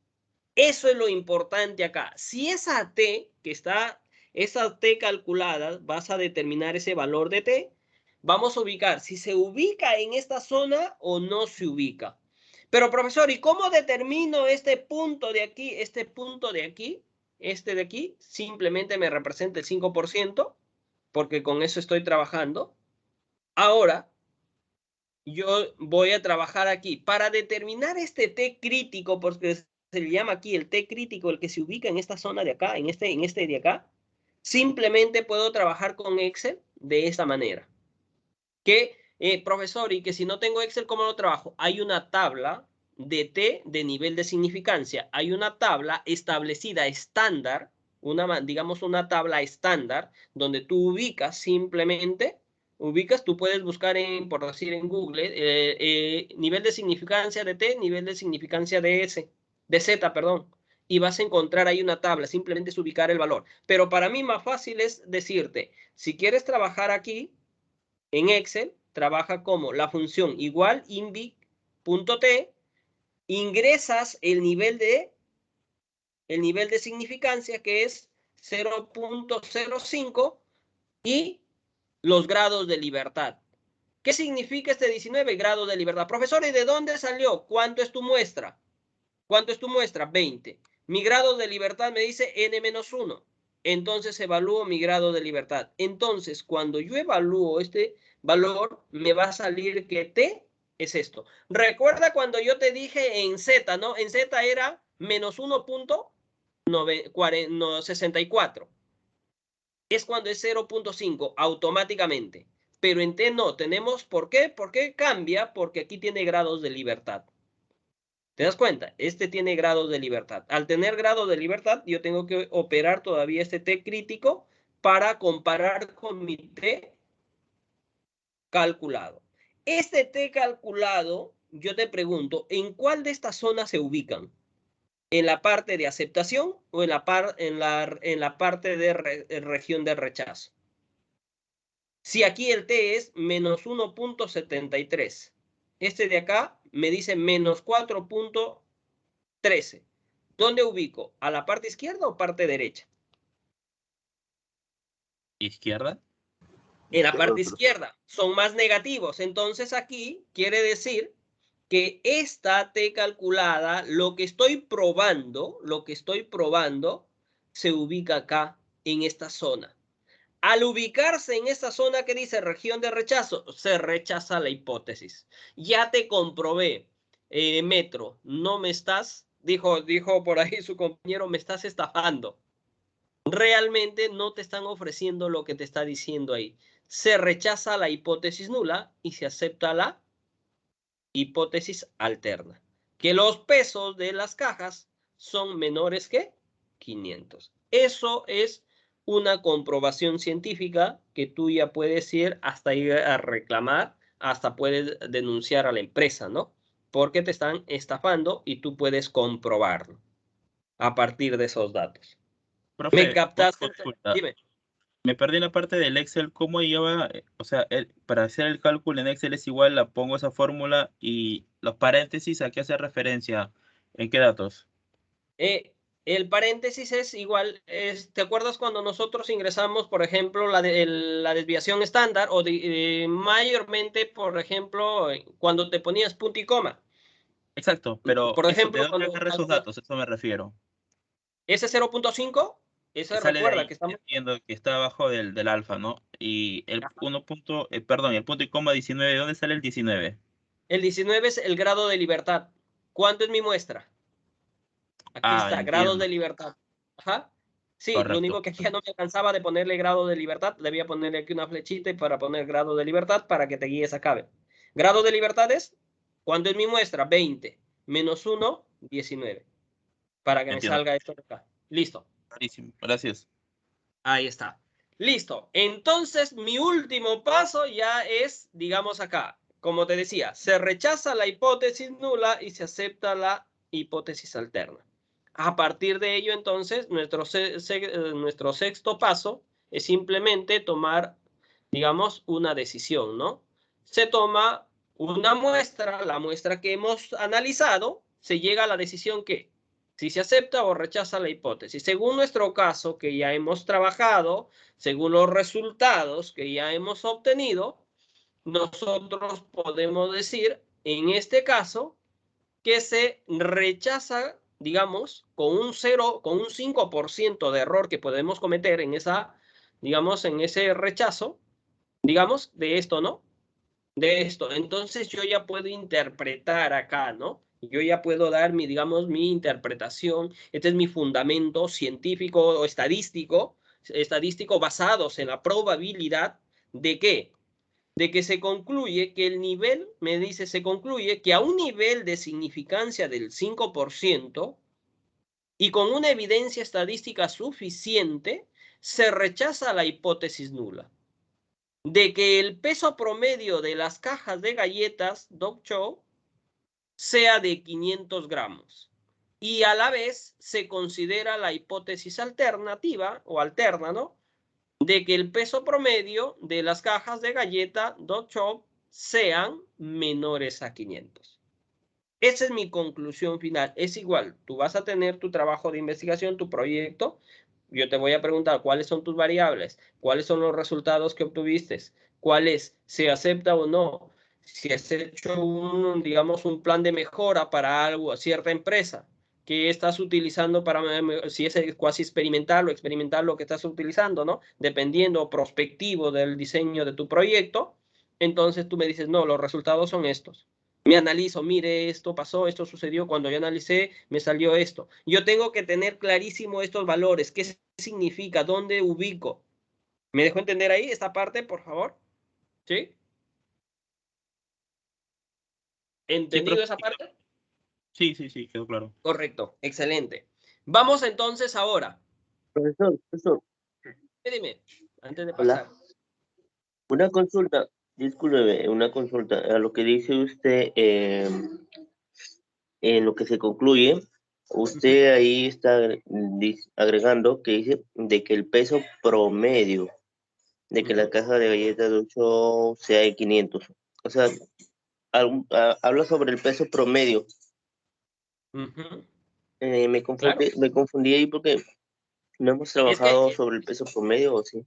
Eso es lo importante acá. Si esa T que está, esa T calculada, vas a determinar ese valor de T, vamos a ubicar si se ubica en esta zona o no se ubica. Pero profesor, ¿y cómo determino este punto de aquí, este punto de aquí? Este de aquí simplemente me representa el 5%, porque con eso estoy trabajando. Ahora, yo voy a trabajar aquí. Para determinar este T crítico, porque se le llama aquí el T crítico, el que se ubica en esta zona de acá, en este de acá, simplemente puedo trabajar con Excel de esta manera. Profesor, y que si no tengo Excel, ¿cómo lo trabajo? Hay una tabla de T de nivel de significancia. Hay una tabla establecida estándar, digamos una tabla estándar, donde tú ubicas simplemente, tú puedes buscar por decir en Google, nivel de significancia de T, nivel de significancia de Z, perdón. Y vas a encontrar ahí una tabla, simplemente es ubicar el valor. Pero para mí más fácil es decirte, si quieres trabajar aquí, en Excel, trabaja como la función igual invic.t, ingresas el nivel de significancia, que es 0.05, y los grados de libertad. ¿Qué significa este 19 grados de libertad? Profesor, ¿y de dónde salió? ¿Cuánto es tu muestra? ¿Cuánto es tu muestra? 20. Mi grado de libertad me dice n-1. Entonces evalúo mi grado de libertad. Entonces, cuando yo evalúo este valor, me va a salir que T es esto. Recuerda cuando yo te dije en Z, ¿no? En Z era menos 1.64. Es cuando es 0.5 automáticamente. Pero en T no. Tenemos, ¿por qué? ¿Por qué cambia? Porque aquí tiene grados de libertad. ¿Te das cuenta? Este tiene grados de libertad. Al tener grado de libertad, yo tengo que operar todavía este T crítico para comparar con mi T calculado. Este T calculado, yo te pregunto, ¿en cuál de estas zonas se ubican? ¿En la parte de aceptación o en la parte de región de rechazo? Si aquí el T es menos 1.73, este de acá me dice menos 4.13. ¿Dónde ubico? ¿A la parte izquierda o parte derecha? ¿Izquierda? En la parte izquierda. Son más negativos. Entonces aquí quiere decir que esta T calculada, lo que estoy probando, se ubica acá en esta zona. Al ubicarse en esta zona que dice región de rechazo, se rechaza la hipótesis. Ya te comprobé, Metro, no me estás, dijo por ahí su compañero, me estás estafando. Realmente no te están ofreciendo lo que te está diciendo ahí. Se rechaza la hipótesis nula y se acepta la hipótesis alterna. Que los pesos de las cajas son menores que 500. Eso es una comprobación científica que tú ya puedes ir hasta ir a reclamar, hasta puedes denunciar a la empresa, ¿no? Porque te están estafando y tú puedes comprobarlo a partir de esos datos. Profe, ¿Me captaste? consulta. Dime. Me perdí la parte del Excel. ¿Cómo lleva? O sea, para hacer el cálculo en Excel es igual, la pongo esa fórmula y los paréntesis, ¿a qué hace referencia? ¿En qué datos? el paréntesis es igual, ¿te acuerdas cuando nosotros ingresamos, por ejemplo, la desviación estándar o mayormente, por ejemplo, cuando te ponías punto y coma? Exacto, pero Por ¿de ejemplo, dónde agarra esos datos? Eso me refiero. ese 0.5, eso Sale de recuerda ahí, que estamos... entiendo que está abajo del alfa, ¿no? Y el perdón, el punto y coma 19, ¿de dónde sale el 19? El 19 es el grado de libertad. ¿Cuánto es mi muestra? Aquí Ah, está, grados entiendo, de libertad. Ajá. Sí, lo correcto. único que aquí ya no me alcanzaba de ponerle grado de libertad. Debía ponerle aquí una flechita para poner grado de libertad para que te guíes a cabe. Grado de libertad es, ¿cuánto es mi muestra? 20. Menos 1, 19. Para que me Entiendo. salga esto de acá. Listo. Clarísimo, gracias. Ahí está. Listo. Entonces, mi último paso ya es, digamos acá, como te decía, se rechaza la hipótesis nula y se acepta la hipótesis alterna. A partir de ello, entonces, nuestro sexto paso es simplemente tomar, digamos, una decisión, ¿no? Se toma una muestra, la muestra que hemos analizado, se llega a la decisión que si se acepta o rechaza la hipótesis. Según nuestro caso que ya hemos trabajado, según los resultados que ya hemos obtenido, nosotros podemos decir, en este caso, que se rechaza, digamos, con un 5% de error que podemos cometer en esa, digamos, en ese rechazo, digamos, de esto, ¿no? De esto. Entonces yo ya puedo interpretar acá, ¿no? Yo ya puedo dar mi, digamos, mi interpretación. Este es mi fundamento científico o estadístico basados en la probabilidad de que se concluye que el nivel, me dice, se concluye que a un nivel de significancia del 5% y con una evidencia estadística suficiente, se rechaza la hipótesis nula de que el peso promedio de las cajas de galletas Dog Chow sea de 500 gramos. Y a la vez se considera la hipótesis alternativa o alterna, ¿no? De que el peso promedio de las cajas de galleta Dog Chow sean menores a 500. Esa es mi conclusión final. Es igual, tú vas a tener tu trabajo de investigación, tu proyecto. Yo te voy a preguntar cuáles son tus variables, cuáles son los resultados que obtuviste, cuál es, se acepta o no, si has hecho un, digamos, un plan de mejora para algo, cierta empresa, que estás utilizando para, si es cuasi experimental o experimental lo que estás utilizando, ¿no? Dependiendo prospectivo del diseño de tu proyecto, entonces tú me dices, no, los resultados son estos. Me analizo, mire, esto pasó, esto sucedió, cuando yo analicé, me salió esto. Yo tengo que tener clarísimo estos valores, qué significa, dónde ubico. ¿Me dejó entender ahí esta parte, por favor? ¿Sí? Sí, ¿Entendido esa parte? sí, quedó claro. Correcto, excelente. Vamos entonces ahora. Profesor, Dime, antes de hola. pasar. Una consulta, discúlpeme, una consulta. A lo que dice usted, en lo que se concluye, usted ahí está agregando que dice de que el peso promedio de que la caja de galletas de 8 sea de 500. O sea, habla sobre el peso promedio. Claro. Me confundí ahí porque no hemos Es que trabajado sobre el peso promedio, ¿o sí?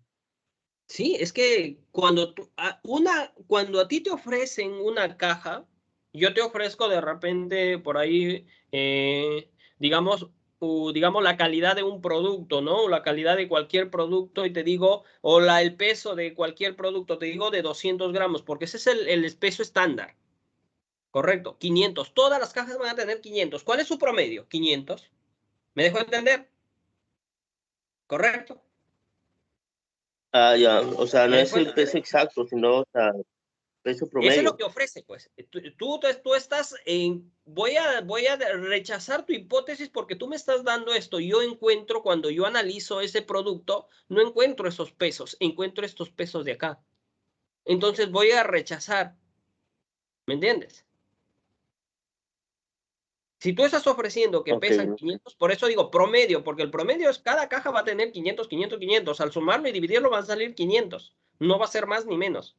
sí, es que cuando cuando a ti te ofrecen una caja, yo te ofrezco de repente por ahí, digamos, digamos la calidad de un producto, ¿no? La calidad de cualquier producto y te digo, o el peso de cualquier producto, te digo de 200 gramos, porque ese es el peso estándar, correcto, 500. Todas las cajas van a tener 500. ¿Cuál es su promedio? 500. ¿Me dejo entender? ¿Correcto? Ah, ya, o sea, no ¿Me es dejo el entender? peso exacto, sino, o sea, peso Eso es lo promedio. que ofrece, pues. Tú estás en... voy a rechazar tu hipótesis porque tú me estás dando esto. Yo encuentro, cuando yo analizo ese producto, no encuentro esos pesos, encuentro estos pesos de acá. Entonces voy a rechazar. ¿Me entiendes? Si tú estás ofreciendo que Ok, pesan 500, por eso digo promedio, porque el promedio es cada caja va a tener 500, 500, 500. Al sumarlo y dividirlo van a salir 500. No va a ser más ni menos.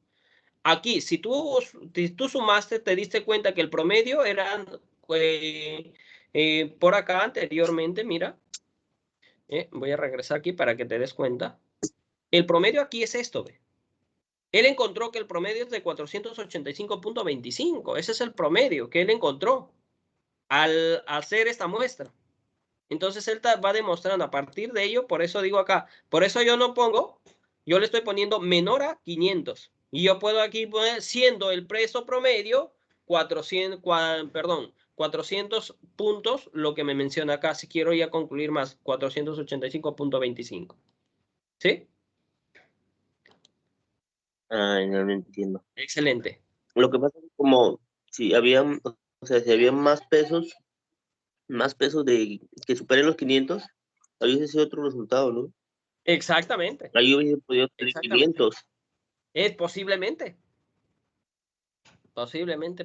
Aquí, si tú sumaste, te diste cuenta que el promedio era por acá anteriormente, mira, Voy a regresar aquí para que te des cuenta. El promedio aquí es esto, ¿ve? Él encontró que el promedio es de 485.25. Ese es el promedio que él encontró al hacer esta muestra. Entonces él va demostrando a partir de ello, por eso digo acá, por eso yo no pongo, yo le estoy poniendo menor a 500. Y yo puedo aquí poner, siendo el precio promedio, 400 puntos, lo que me menciona acá, si quiero ya concluir más, 485.25. ¿Sí? Ay, no lo entiendo. Excelente. Lo que pasa es como si habían, o sea, si había más pesos de que superen los 500, ahí hubiese sido otro resultado, ¿no? Exactamente. Ahí hubiese podido tener Exactamente. 500. Es posiblemente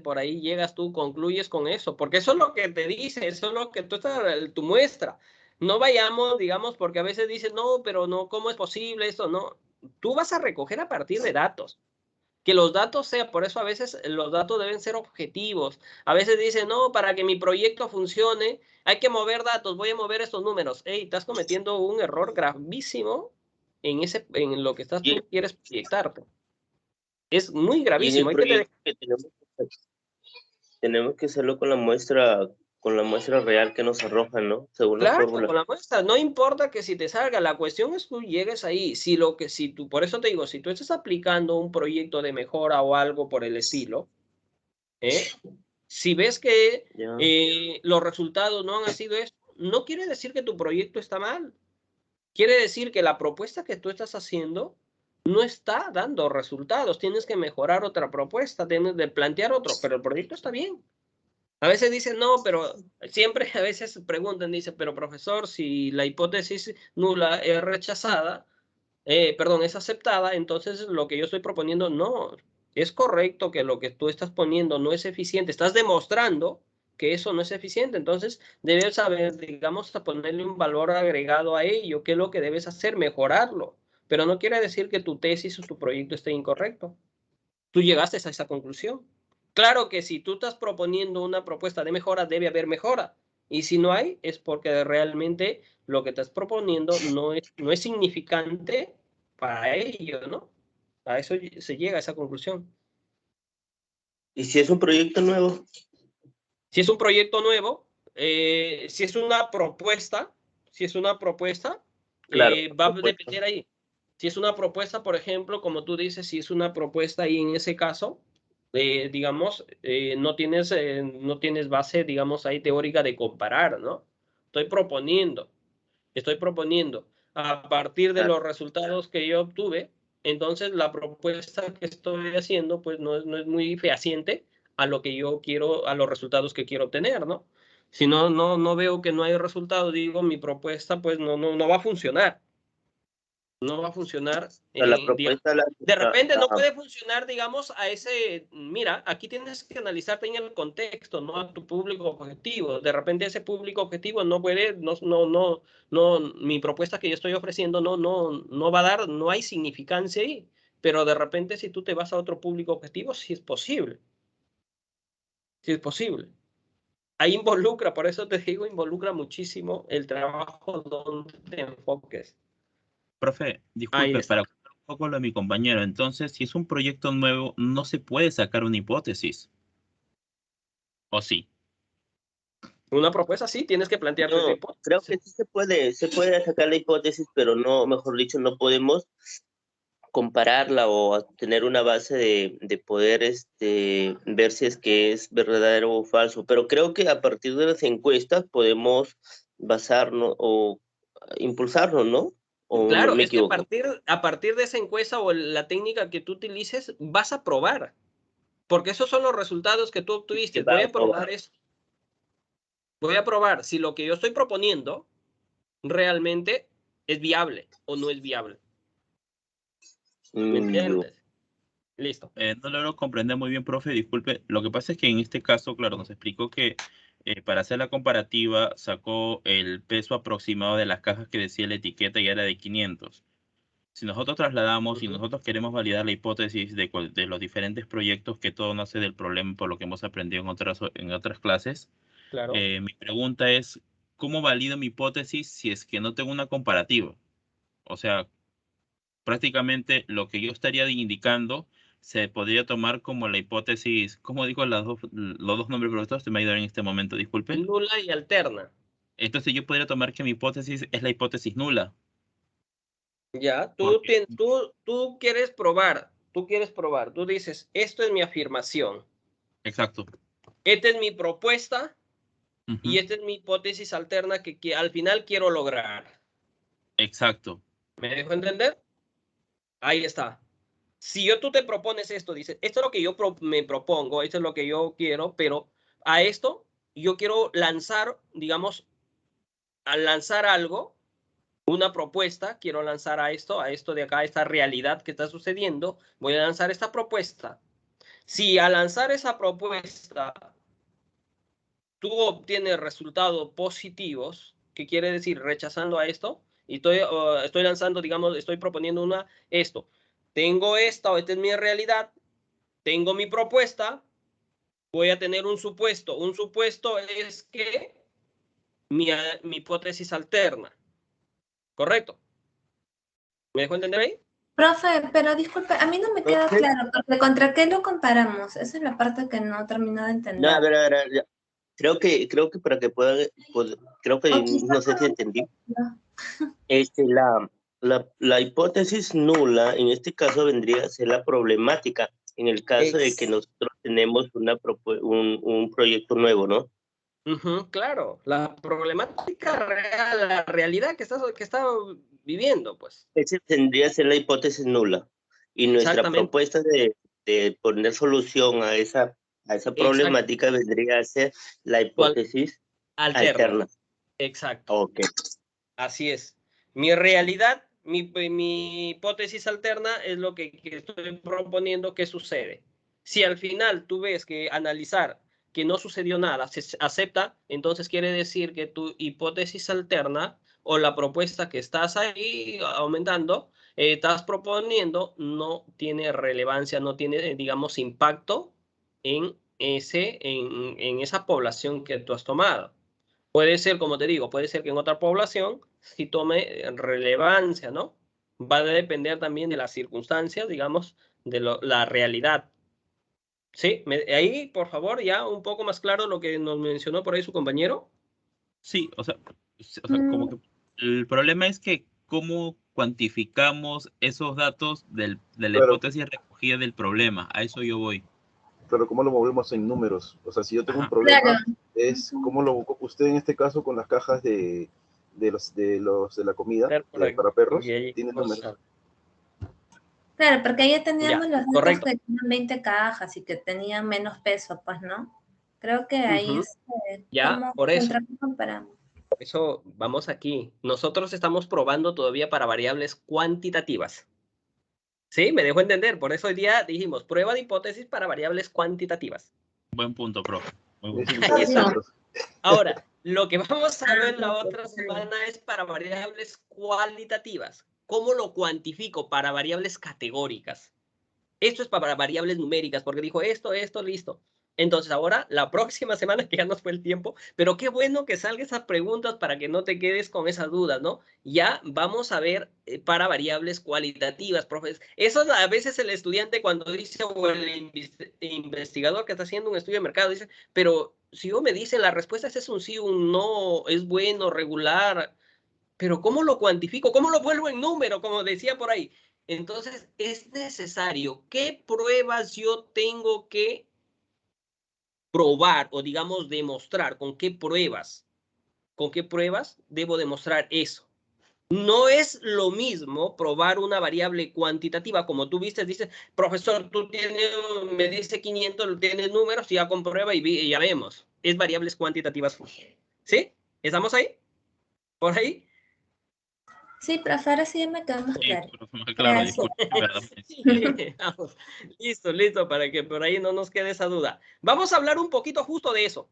por ahí llegas tú, concluyes con eso, porque eso es lo que te dice, eso es lo que tú estás, tu muestra. No vayamos, digamos, porque a veces dices, no, pero no, ¿cómo es posible esto? No, tú vas a recoger a partir de datos. Que los datos sean, por eso a veces los datos deben ser objetivos. A veces dicen, no, para que mi proyecto funcione, hay que mover datos, voy a mover estos números. Hey, estás cometiendo un error gravísimo en lo que Y, tú quieres proyectarte. Es muy y en gravísimo. el proyecto que tenemos que hacerlo con la muestra real que nos arrojan, ¿no? Según la Claro, fórmula. con la muestra, no importa que si te salga, la cuestión es que tú llegues ahí. Si tú, por eso te digo, si tú estás aplicando un proyecto de mejora o algo por el estilo, si ves que Ya. los resultados no han sido eso, no quiere decir que tu proyecto está mal. Quiere decir que la propuesta que tú estás haciendo no está dando resultados. Tienes que mejorar otra propuesta, tienes que plantear otro, pero el proyecto está bien. A veces dicen, no, pero siempre a veces preguntan, dice, pero profesor, si la hipótesis nula es rechazada, perdón, es aceptada, entonces lo que yo estoy proponiendo no, es correcto que lo que tú estás poniendo no es eficiente, estás demostrando que eso no es eficiente, entonces debes saber, digamos, a ponerle un valor agregado a ello, qué es lo que debes hacer, mejorarlo, pero no quiere decir que tu tesis o tu proyecto esté incorrecto. Tú llegaste a esa conclusión. Claro que si tú estás proponiendo una propuesta de mejora, debe haber mejora. Y si no hay, es porque realmente lo que estás proponiendo no es significante para ello, ¿no? A eso se llega a esa conclusión. ¿Y si es un proyecto nuevo? Si es un proyecto nuevo, si es una propuesta, Claro, va a propuesta. depender ahí. Si es una propuesta, por ejemplo, como tú dices, si es una propuesta ahí en ese caso, digamos, no tienes base, digamos, ahí teórica de comparar, ¿no? Estoy proponiendo a partir de Claro. los resultados que yo obtuve, entonces la propuesta que estoy haciendo, pues no es muy fehaciente a lo que yo quiero, a los resultados que quiero obtener, ¿no? Si no veo que no hay resultados, digo, mi propuesta, pues no va a funcionar. No va a funcionar. O sea, la propuesta De repente no puede funcionar, digamos, mira, aquí tienes que analizarte en el contexto, no a tu público objetivo. De repente ese público objetivo no puede, mi propuesta que yo estoy ofreciendo no va a dar, no hay significancia ahí. Pero de repente si tú te vas a otro público objetivo, sí es posible. Sí es posible. Ahí involucra, por eso te digo, involucra muchísimo el trabajo donde te enfoques. Profe, Ahí disculpe, está. para contar un poco lo de mi compañero, entonces, si es un proyecto nuevo, no se puede sacar una hipótesis. ¿O sí? Una propuesta, sí, tienes que plantearte tu No, hipótesis. creo que sí se puede sacar la hipótesis, pero no, mejor dicho, no podemos compararla o tener una base de poder ver si es que es verdadero o falso. Pero creo que a partir de las encuestas podemos basarnos o impulsarnos, ¿no? ¿O Claro, me es que equivoco? a partir de esa encuesta o la técnica que tú utilices, vas a probar, porque esos son los resultados que tú Que obtuviste. va Voy a a probar. probar eso. Voy a probar si lo que yo estoy proponiendo realmente es viable o no es viable. ¿Me entiendes? Listo. No logro comprender muy bien, profe, disculpe. Lo que pasa es que en este caso, claro, nos explicó que para hacer la comparativa sacó el peso aproximado de las cajas que decía la etiqueta y era de 500. Si nosotros trasladamos y nosotros queremos validar la hipótesis de los diferentes proyectos, que todo nace del problema por lo que hemos aprendido en otras clases, Claro. mi pregunta es, ¿cómo valido mi hipótesis si es que no tengo una comparativa? O sea, prácticamente lo que yo estaría indicando se podría tomar como la hipótesis, ¿cómo digo los dos nombres profesores? Se me ha ido en este momento, disculpe. Nula y alterna. Entonces yo podría tomar que mi hipótesis es la hipótesis nula. Ya, Porque- tú quieres probar, tú dices, esto es mi afirmación, Exacto. esta es mi propuesta Ujú, y esta es mi hipótesis alterna que al final quiero lograr. exacto. ¿Me dejo entender? Ahí está. Si tú te propones esto, dices, esto es lo que yo me propongo, esto es lo que yo quiero, pero a esto yo quiero lanzar, digamos, al lanzar algo, una propuesta, quiero lanzar a esto de acá, a esta realidad que está sucediendo, voy a lanzar esta propuesta. Si al lanzar esa propuesta tú obtienes resultados positivos, ¿qué quiere decir? Rechazando a esto, y estoy lanzando, digamos, estoy proponiendo esto. Tengo esta o esta es mi realidad, tengo mi propuesta, voy a tener un supuesto. Un supuesto es que mi hipótesis alterna. ¿Correcto? ¿Me dejo entender ahí? Profe, pero disculpe, a mí no me queda Entonces, claro, porque ¿contra qué lo comparamos? Esa es la parte que no termino de no, entender. a ver, ya. Creo que para que puedan, creo que O quizá no sé si con- entendí. La hipótesis nula en este caso vendría a ser la problemática en el caso de que nosotros tenemos un proyecto nuevo, ¿no? Claro, la problemática real, la realidad que está viviendo, pues. Esa tendría que ser la hipótesis nula. Y nuestra Exactamente. propuesta de poner solución a esa Exacto. problemática vendría a ser la hipótesis Alterna. alterna. Exacto. Ok. Así es. Mi realidad, mi hipótesis alterna es lo que estoy proponiendo que sucede. Si al final tú ves que analizar que no sucedió nada se acepta, entonces quiere decir que tu hipótesis alterna o la propuesta que estás ahí aumentando, estás proponiendo, no tiene relevancia, no tiene, digamos, impacto en esa población que tú has tomado. Puede ser, como te digo, puede ser que en otra población sí tome relevancia, ¿no? Va a depender también de las circunstancias, digamos, de la realidad. Sí, ahí, por favor, ya un poco más claro lo que nos mencionó por ahí su compañero. Sí, o sea, como que el problema es que cómo cuantificamos esos datos de la Claro, hipótesis recogida del problema. A eso yo voy. pero ¿cómo lo movemos en números? O sea, si yo tengo un Ajá. problema, Claro. es cómo lo usted en este caso con las cajas de la comida Correcto. para perros, Y ahí tiene vamos números. Claro, porque ya teníamos Ya, los datos correcto. que tenían 20 cajas y que tenían menos peso, pues, ¿no? Creo que ahí es Ya, por eso. contra qué comparamos. Por eso vamos aquí. Nosotros estamos probando todavía para variables cuantitativas. Sí, me dejo entender. Por eso hoy día dijimos prueba de hipótesis para variables cuantitativas. Buen punto, profe. Muy buen Sí, punto. Ahí está. números. Ahora, lo que vamos a ver la otra semana es para variables cualitativas. ¿Cómo lo cuantifico para variables categóricas? Esto es para variables numéricas, porque dijo esto, listo. Entonces ahora, la próxima semana, que ya nos fue el tiempo, pero qué bueno que salgan esas preguntas para que no te quedes con esas dudas, ¿no? Ya vamos a ver para variables cualitativas, profes. Eso a veces el estudiante cuando dice, o el investigador que está haciendo un estudio de mercado, dice, pero si yo me dice la respuesta es un sí, un no, es bueno, regular, pero ¿cómo lo cuantifico? ¿Cómo lo vuelvo en número? Como decía por ahí. Entonces, es necesario. ¿Qué pruebas yo tengo que probar o, digamos, demostrar? ¿Con qué pruebas? ¿Con qué pruebas debo demostrar eso? No es lo mismo probar una variable cuantitativa, como tú viste, dices, profesor, me dice 500, tienes números, ya comprueba y ya vemos. Es variables cuantitativas. ¿Sí? ¿Estamos ahí? ¿Por ahí? Sí, profe, ahora sí ya me quedó más Sí, claro. profe, más claro, Gracias. disculpe, ¿verdad? Sí, vamos. Listo, para que por ahí no nos quede esa duda. Vamos a hablar un poquito justo de eso.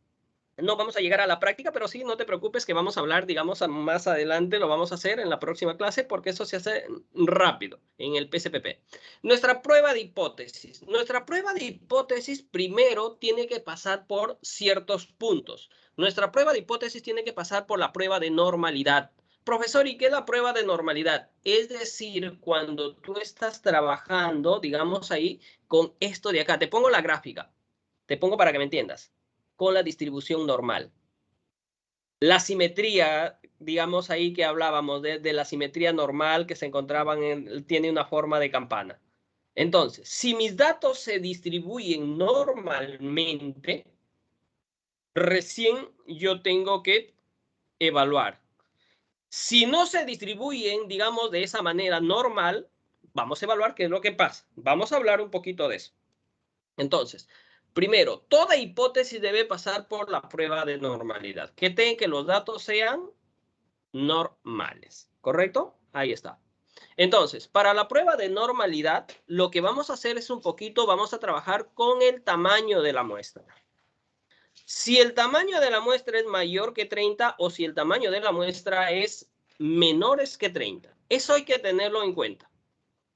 no vamos a llegar a la práctica, pero sí, no te preocupes que vamos a hablar, digamos, más adelante lo vamos a hacer en la próxima clase porque eso se hace rápido en el PSPP. Nuestra prueba de hipótesis. Nuestra prueba de hipótesis primero tiene que pasar por ciertos puntos. Nuestra prueba de hipótesis tiene que pasar por la prueba de normalidad. Profesor, ¿y qué es la prueba de normalidad? Es decir, cuando tú estás trabajando, digamos ahí, con esto de acá. Te pongo la gráfica. Te pongo para que me entiendas. Con la distribución normal. La simetría, digamos ahí que hablábamos de la simetría normal que se encontraban tiene una forma de campana. Entonces, si mis datos se distribuyen normalmente, recién yo tengo que evaluar. Si no se distribuyen, digamos, de esa manera normal, vamos a evaluar qué es lo que pasa. Vamos a hablar un poquito de eso. Entonces, primero, toda hipótesis debe pasar por la prueba de normalidad. Que los datos sean normales, ¿correcto? Ahí está. Entonces, para la prueba de normalidad, lo que vamos a hacer es vamos a trabajar con el tamaño de la muestra. Si el tamaño de la muestra es mayor que 30 o si el tamaño de la muestra es menores que 30. Eso hay que tenerlo en cuenta.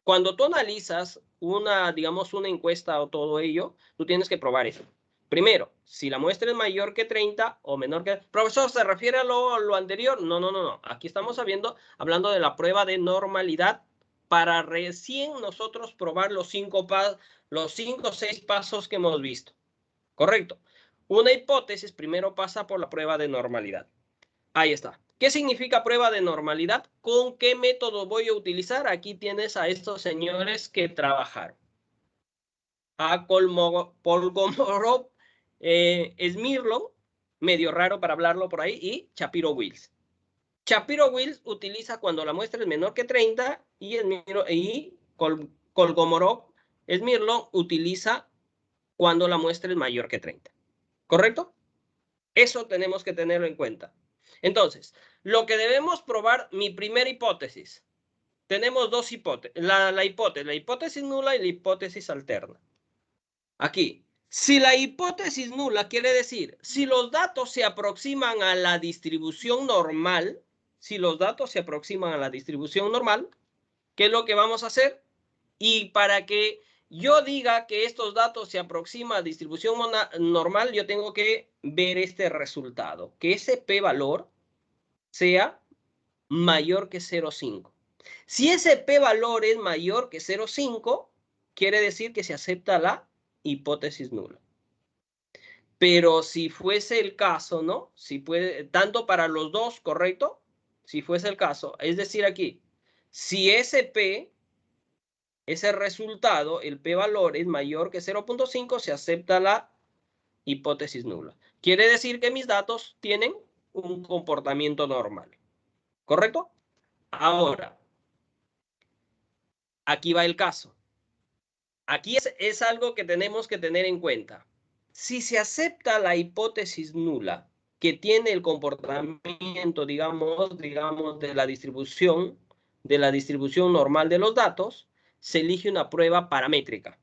Cuando tú analizas digamos, una encuesta o todo ello, tú tienes que probar eso. Primero, si la muestra es mayor que 30 o menor que... Profesor, ¿se refiere a lo anterior? No. Aquí estamos hablando de la prueba de normalidad para recién nosotros probar los 5 o 6 pasos que hemos visto. ¿Correcto? Una hipótesis primero pasa por la prueba de normalidad. Ahí está. ¿Qué significa prueba de normalidad? ¿Con qué método voy a utilizar? Aquí tienes a estos señores que trabajaron. A Kolmogorov, Smirnov, medio raro para hablarlo por ahí, y Shapiro-Wills. Shapiro-Wills utiliza cuando la muestra es menor que 30 y Kolmogorov, Smirnov utiliza cuando la muestra es mayor que 30. ¿Correcto? Eso tenemos que tenerlo en cuenta. Entonces, lo que debemos probar, mi primera hipótesis. Tenemos dos hipótesis, la hipótesis nula y la hipótesis alterna. Aquí, si la hipótesis nula quiere decir, si los datos se aproximan a la distribución normal, ¿qué es lo que vamos a hacer? Y para que yo diga que estos datos se aproximan a distribución normal, yo tengo que ver este resultado, que ese p-valor sea mayor que 0,5. Si ese p-valor es mayor que 0,5, quiere decir que se acepta la hipótesis nula. Pero si fuese el caso, ¿no? Tanto para los dos, ¿correcto? Si fuese el caso, es decir aquí, si ese resultado, el p-valor es mayor que 0,5, se acepta la hipótesis nula. Quiere decir que mis datos tienen un comportamiento normal. ¿Correcto? Ahora, aquí va el caso. Aquí es algo que tenemos que tener en cuenta. Si se acepta la hipótesis nula, que tiene el comportamiento, digamos, de la distribución normal de los datos, se elige una prueba paramétrica.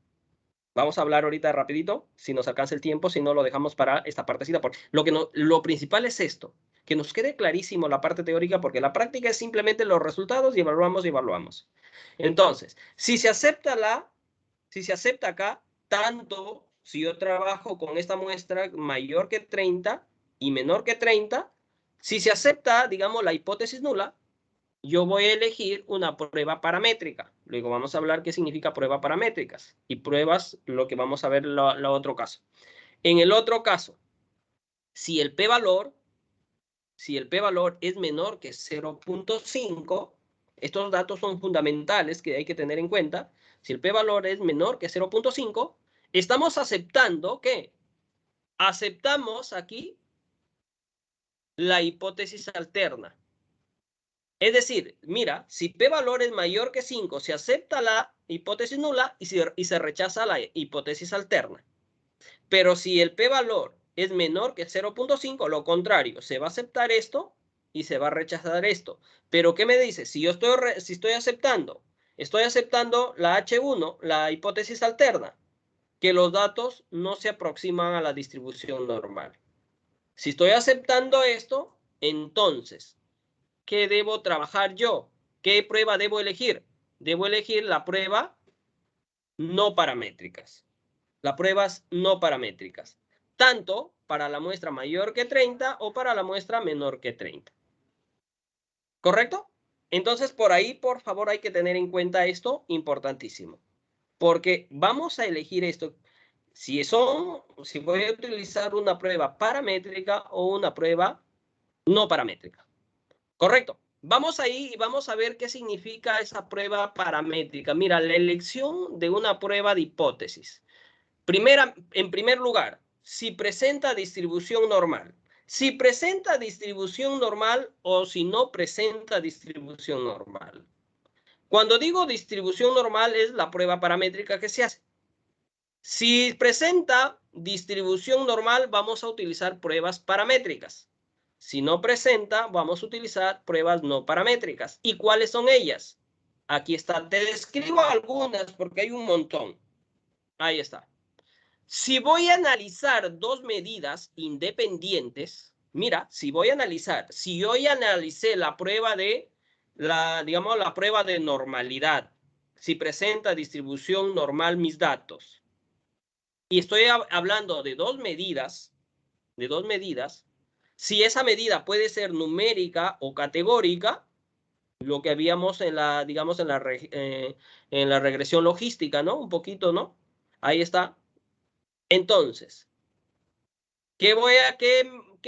Vamos a hablar ahorita rapidito, si nos alcanza el tiempo, si no lo dejamos para esta partecita. Lo principal es esto, que nos quede clarísimo la parte teórica, porque la práctica es simplemente los resultados y evaluamos. Entonces, si se acepta acá, tanto si yo trabajo con esta muestra mayor que 30 y menor que 30, si se acepta, digamos, la hipótesis nula, yo voy a elegir una prueba paramétrica. Luego vamos a hablar qué significa pruebas paramétricas y pruebas, lo que vamos a ver en el otro caso. En el otro caso, si el p-valor es menor que 0,5, estos datos son fundamentales que hay que tener en cuenta. Si el p-valor es menor que 0,5, estamos aceptando que aceptamos aquí la hipótesis alterna. Es decir, mira, si p-valor es mayor que 5, se acepta la hipótesis nula y se rechaza la hipótesis alterna. Pero si el p-valor es menor que 0,5, lo contrario, se va a aceptar esto y se va a rechazar esto. Pero ¿qué me dice? Si yo estoy aceptando la H1, la hipótesis alterna, que los datos no se aproximan a la distribución normal. Si estoy aceptando esto, entonces, ¿qué debo trabajar yo? ¿Qué prueba debo elegir? Debo elegir la prueba no paramétricas. Las pruebas no paramétricas. Tanto para la muestra mayor que 30 o para la muestra menor que 30. ¿Correcto? Entonces, por ahí, por favor, hay que tener en cuenta esto, importantísimo. Porque vamos a elegir esto. Si voy a utilizar una prueba paramétrica o una prueba no paramétrica. Correcto. Vamos ahí y vamos a ver qué significa esa prueba paramétrica. Mira, la elección de una prueba de hipótesis. En primer lugar, si presenta distribución normal. Si presenta distribución normal o si no presenta distribución normal. Cuando digo distribución normal es la prueba paramétrica que se hace. Si presenta distribución normal, vamos a utilizar pruebas paramétricas. Si no presenta, vamos a utilizar pruebas no paramétricas. ¿Y cuáles son ellas? Aquí está. Te describo algunas porque hay un montón. Ahí está. Si voy a analizar dos medidas independientes, mira, si yo ya analicé la prueba de, digamos, la prueba de normalidad, si presenta distribución normal mis datos, y estoy hablando de dos medidas, si esa medida puede ser numérica o categórica, lo que habíamos en la, digamos, en la regresión logística, ¿no? Un poquito, ¿no? Ahí está. Entonces, ¿qué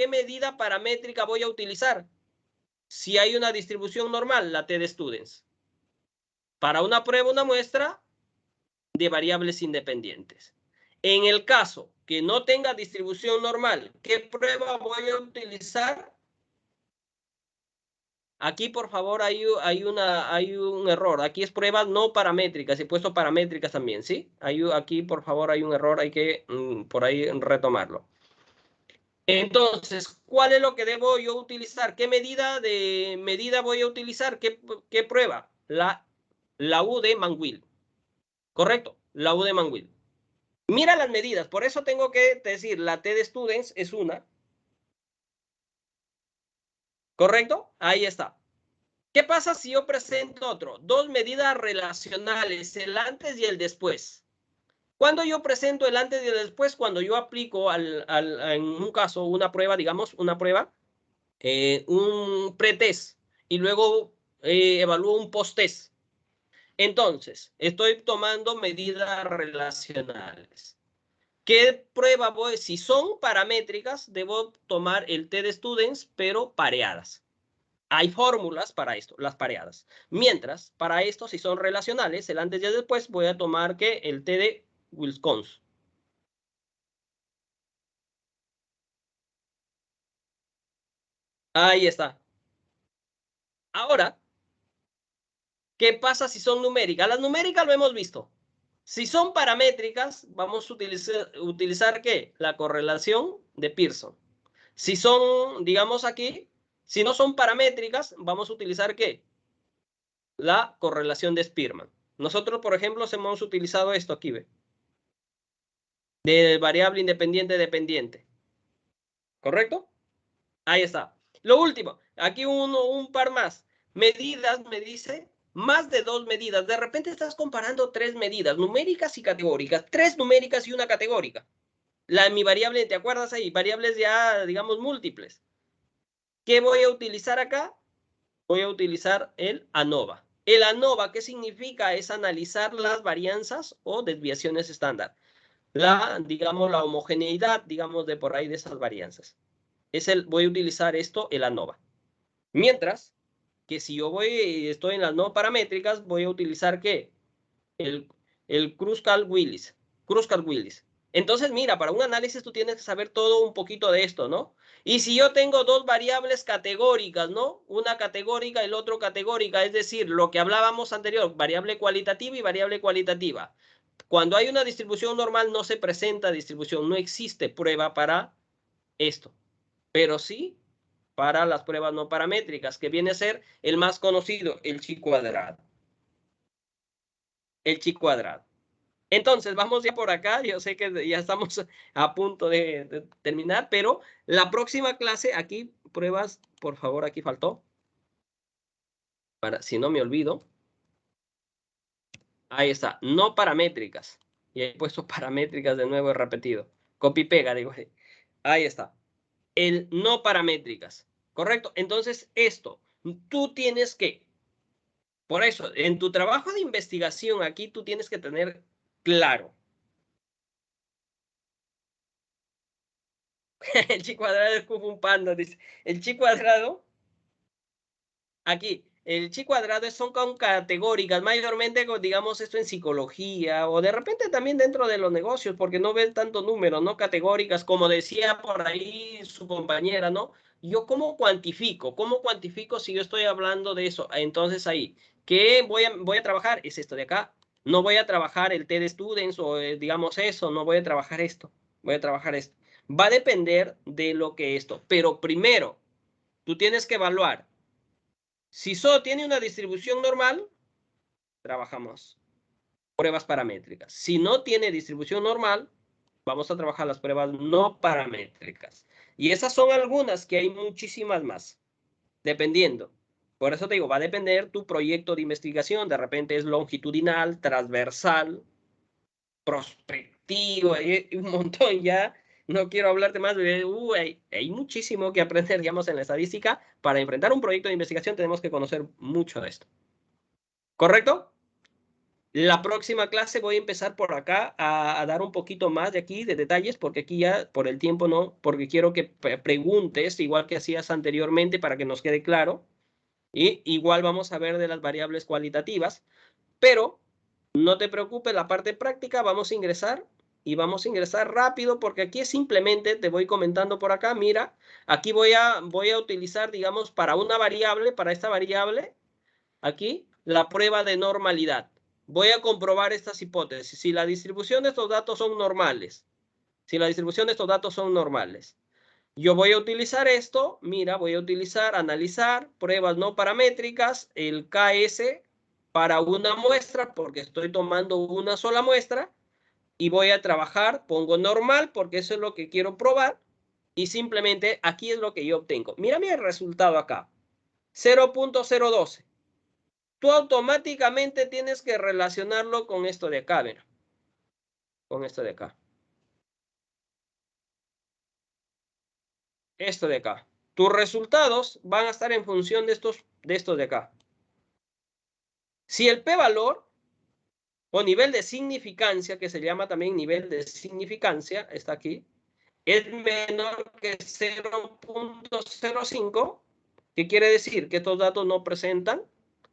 medida paramétrica voy a utilizar? Si hay una distribución normal, la T-de-Students. Para una prueba, una muestra de variables independientes. En el caso que no tenga distribución normal, ¿qué prueba voy a utilizar? Aquí, por favor, hay un error. Aquí es pruebas no paramétricas. He puesto paramétricas también, ¿sí? Aquí, por favor, hay un error. Hay que por ahí retomarlo. Entonces, ¿cuál es lo que debo yo utilizar? ¿Qué medida voy a utilizar? ¿Qué prueba? La U de Manguil. ¿Correcto? La U de Manguil. Mira las medidas. Por eso tengo que decir, la T-de-Students es una. ¿Correcto? Ahí está. ¿Qué pasa si yo presento otro? Dos medidas relacionales, el antes y el después. Cuando yo presento el antes y el después, cuando yo aplico en un caso una prueba, digamos, una prueba, un pretest y luego evalúo un posttest. Entonces, estoy tomando medidas relacionales. ¿Qué prueba voy? Si son paramétricas, debo tomar el T-de-Students, pero pareadas. Hay fórmulas para esto, las pareadas. Mientras, para esto, si son relacionales, el antes y el después, voy a tomar el T de Wilcox. Ahí está. Ahora, ¿qué pasa si son numéricas? Las numéricas lo hemos visto. Si son paramétricas, vamos a utilizar ¿qué? La correlación de Pearson. Si son, digamos aquí, si no son paramétricas, vamos a utilizar ¿qué? La correlación de Spearman. Nosotros, por ejemplo, hemos utilizado esto aquí, ¿ve? De variable independiente dependiente. ¿Correcto? Ahí está. Lo último, aquí un par más. Medidas, me dice, más de dos medidas. De repente estás comparando tres medidas, numéricas y categóricas. Tres numéricas y una categórica. Mi variable, ¿te acuerdas ahí? Variables ya, digamos, múltiples. ¿Qué voy a utilizar acá? Voy a utilizar el ANOVA. El ANOVA, ¿qué significa? Es analizar las varianzas o desviaciones estándar. Digamos, la homogeneidad, digamos, de por ahí de esas varianzas. Voy a utilizar el ANOVA. Mientras que si yo estoy en las no paramétricas, voy a utilizar ¿qué? El Kruskal-Willis. Entonces, mira, para un análisis tú tienes que saber todo un poquito de esto, ¿no? Y si yo tengo dos variables categóricas, ¿no? Una categórica y el otro categórica, es decir, lo que hablábamos anterior, variable cualitativa y variable cualitativa. Cuando hay una distribución normal no se presenta distribución, no existe prueba para esto, pero sí para las pruebas no paramétricas, que viene a ser el más conocido, el chi cuadrado. El chi cuadrado. Entonces, vamos ya por acá. Yo sé que ya estamos a punto de terminar, pero la próxima clase, aquí, pruebas, por favor, aquí faltó. Para, si no me olvido. Ahí está, no paramétricas. Y he puesto paramétricas de nuevo, he repetido. Copy pega, digo. Ahí está. El no paramétricas. ¿Correcto? Entonces, esto, tú tienes que, por eso, en tu trabajo de investigación, aquí tú tienes que tener claro. El chi cuadrado es como un panda, dice. El chi cuadrado, aquí, el chi cuadrado son con categóricas, mayormente, digamos, esto en psicología o de repente también dentro de los negocios, porque no ven tanto número, ¿no? Categóricas, como decía por ahí su compañera, ¿no? Yo, ¿cómo cuantifico? ¿Cómo cuantifico si yo estoy hablando de eso? Entonces ahí, ¿qué voy a trabajar? Es esto de acá. No voy a trabajar el TED Students o digamos eso, no voy a trabajar esto, voy a trabajar esto. Va a depender de lo que esto, pero primero, tú tienes que evaluar. Si solo tiene una distribución normal, trabajamos pruebas paramétricas. Si no tiene distribución normal, vamos a trabajar las pruebas no paramétricas. Y esas son algunas, que hay muchísimas más, dependiendo. Por eso te digo, va a depender tu proyecto de investigación. De repente es longitudinal, transversal, prospectivo, hay un montón ya. No quiero hablarte más, hay muchísimo que aprender, digamos, en la estadística. Para enfrentar un proyecto de investigación tenemos que conocer mucho de esto. ¿Correcto? La próxima clase voy a empezar por acá a dar un poquito más de aquí, de detalles, porque aquí ya por el tiempo no, porque quiero que preguntes, igual que hacías anteriormente, para que nos quede claro. Y igual vamos a ver de las variables cualitativas, pero no te preocupes, la parte práctica vamos a ingresar y vamos a ingresar rápido, porque aquí es simplemente, te voy comentando por acá, mira, aquí voy a utilizar, digamos, para una variable, para esta variable, aquí, la prueba de normalidad. Voy a comprobar estas hipótesis. Si la distribución de estos datos son normales, si la distribución de estos datos son normales, yo voy a utilizar esto, mira, voy a utilizar, analizar, pruebas no paramétricas, el KS para una muestra, porque estoy tomando una sola muestra, y voy a trabajar, pongo normal, porque eso es lo que quiero probar, y simplemente aquí es lo que yo obtengo. Mira mi resultado acá, 0.012. Tú automáticamente tienes que relacionarlo con esto de acá, mira, con esto de acá. Esto de acá. Tus resultados van a estar en función de estos de acá. Si el p-valor o nivel de significancia, que se llama también nivel de significancia, está aquí, es menor que 0.05, ¿qué quiere decir? Que estos datos no presentan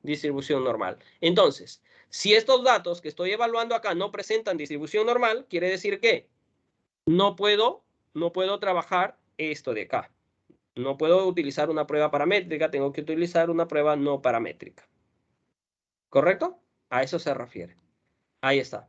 distribución normal. Entonces, si estos datos que estoy evaluando acá no presentan distribución normal, quiere decir que no puedo trabajar esto de acá. No puedo utilizar una prueba paramétrica, tengo que utilizar una prueba no paramétrica. ¿Correcto? A eso se refiere. Ahí está.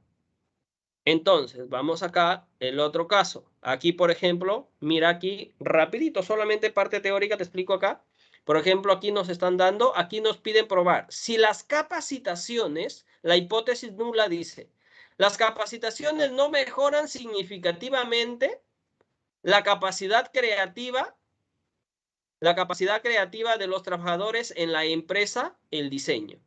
Entonces, vamos acá, el otro caso. Aquí, por ejemplo, mira aquí, rapidito, solamente parte teórica, te explico acá. Por ejemplo, aquí nos están dando, aquí nos piden probar. Si las capacitaciones, la hipótesis nula dice, las capacitaciones no mejoran significativamente la capacidad creativa de los trabajadores en la empresa, el diseño.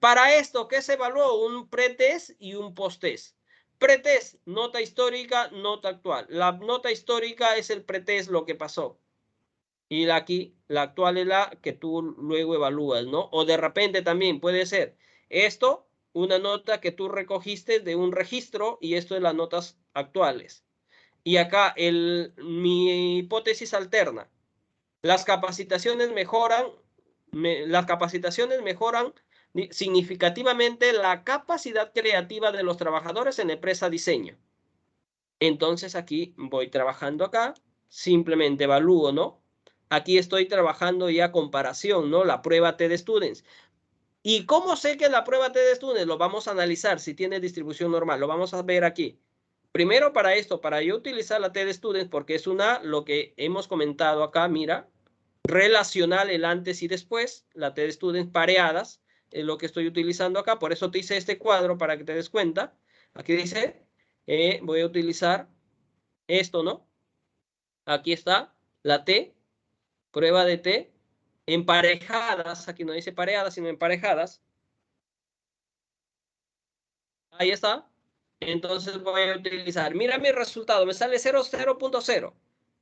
Para esto, ¿qué se evaluó? Un pretest y un posttest. Pretest, nota histórica, nota actual. La nota histórica es el pretest, lo que pasó. Y aquí, la actual es la que tú luego evalúas, ¿no? O de repente también puede ser esto, una nota que tú recogiste de un registro, y esto es las notas actuales. Y acá, mi hipótesis alterna. Las capacitaciones mejoran significativamente la capacidad creativa de los trabajadores en la empresa diseño. Entonces aquí voy trabajando acá, simplemente evalúo, ¿no? Aquí estoy trabajando ya comparación, ¿no? La prueba TED Students. ¿Y cómo sé que la prueba TED Students? Lo vamos a analizar si tiene distribución normal. Lo vamos a ver aquí. Primero para esto, para yo utilizar la TED Students, porque es lo que hemos comentado acá, mira, relacional el antes y después, la TED Students pareadas, es lo que estoy utilizando acá, por eso te hice este cuadro para que te des cuenta. Aquí dice, voy a utilizar esto, ¿no? Aquí está la T, prueba de T, emparejadas, aquí no dice pareadas, sino emparejadas. Ahí está. Entonces voy a utilizar, mira mi resultado, me sale 0,0.0.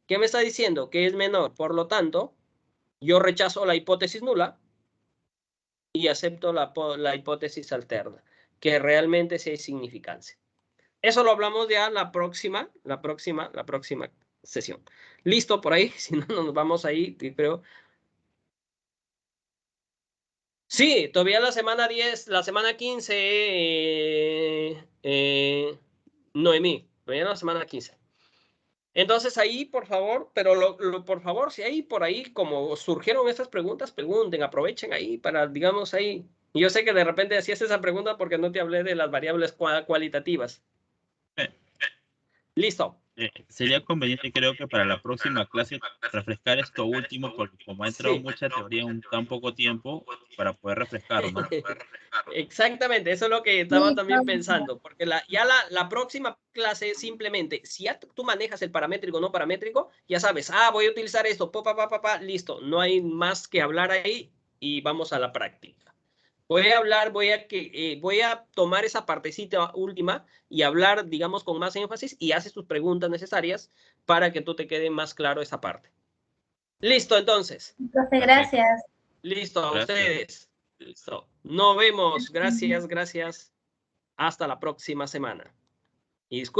¿Qué me está diciendo? Que es menor. Por lo tanto, yo rechazo la hipótesis nula y acepto la hipótesis alterna, que realmente sí hay significancia. Eso lo hablamos ya la próxima sesión. Listo por ahí, si no nos vamos ahí, creo. Sí, todavía la semana 10, la semana 15, Noemí, todavía la semana 15. Entonces ahí, por favor, pero por favor, si hay por ahí, como surgieron estas preguntas, pregunten, aprovechen ahí para, digamos, ahí. Y yo sé que de repente hacías esa pregunta porque no te hablé de las variables cualitativas. Listo. Sería conveniente, creo que para la próxima clase, refrescar esto último, porque como ha entrado Sí. mucha teoría en tan poco tiempo, para poder refrescar, ¿no? Exactamente, eso es lo que estaba también pensando, porque ya la próxima clase simplemente, si ya tú manejas el paramétrico o no paramétrico, ya sabes, voy a utilizar esto, listo, no hay más que hablar ahí y vamos a la práctica. Voy a hablar, voy a tomar esa partecita última y hablar, digamos, con más énfasis y haces tus preguntas necesarias para que tú te quede más claro esa parte. Listo, entonces. Profe, gracias. Listo, a Gracias. ustedes. Listo. Nos vemos. Gracias. Hasta la próxima semana. Y disculpen.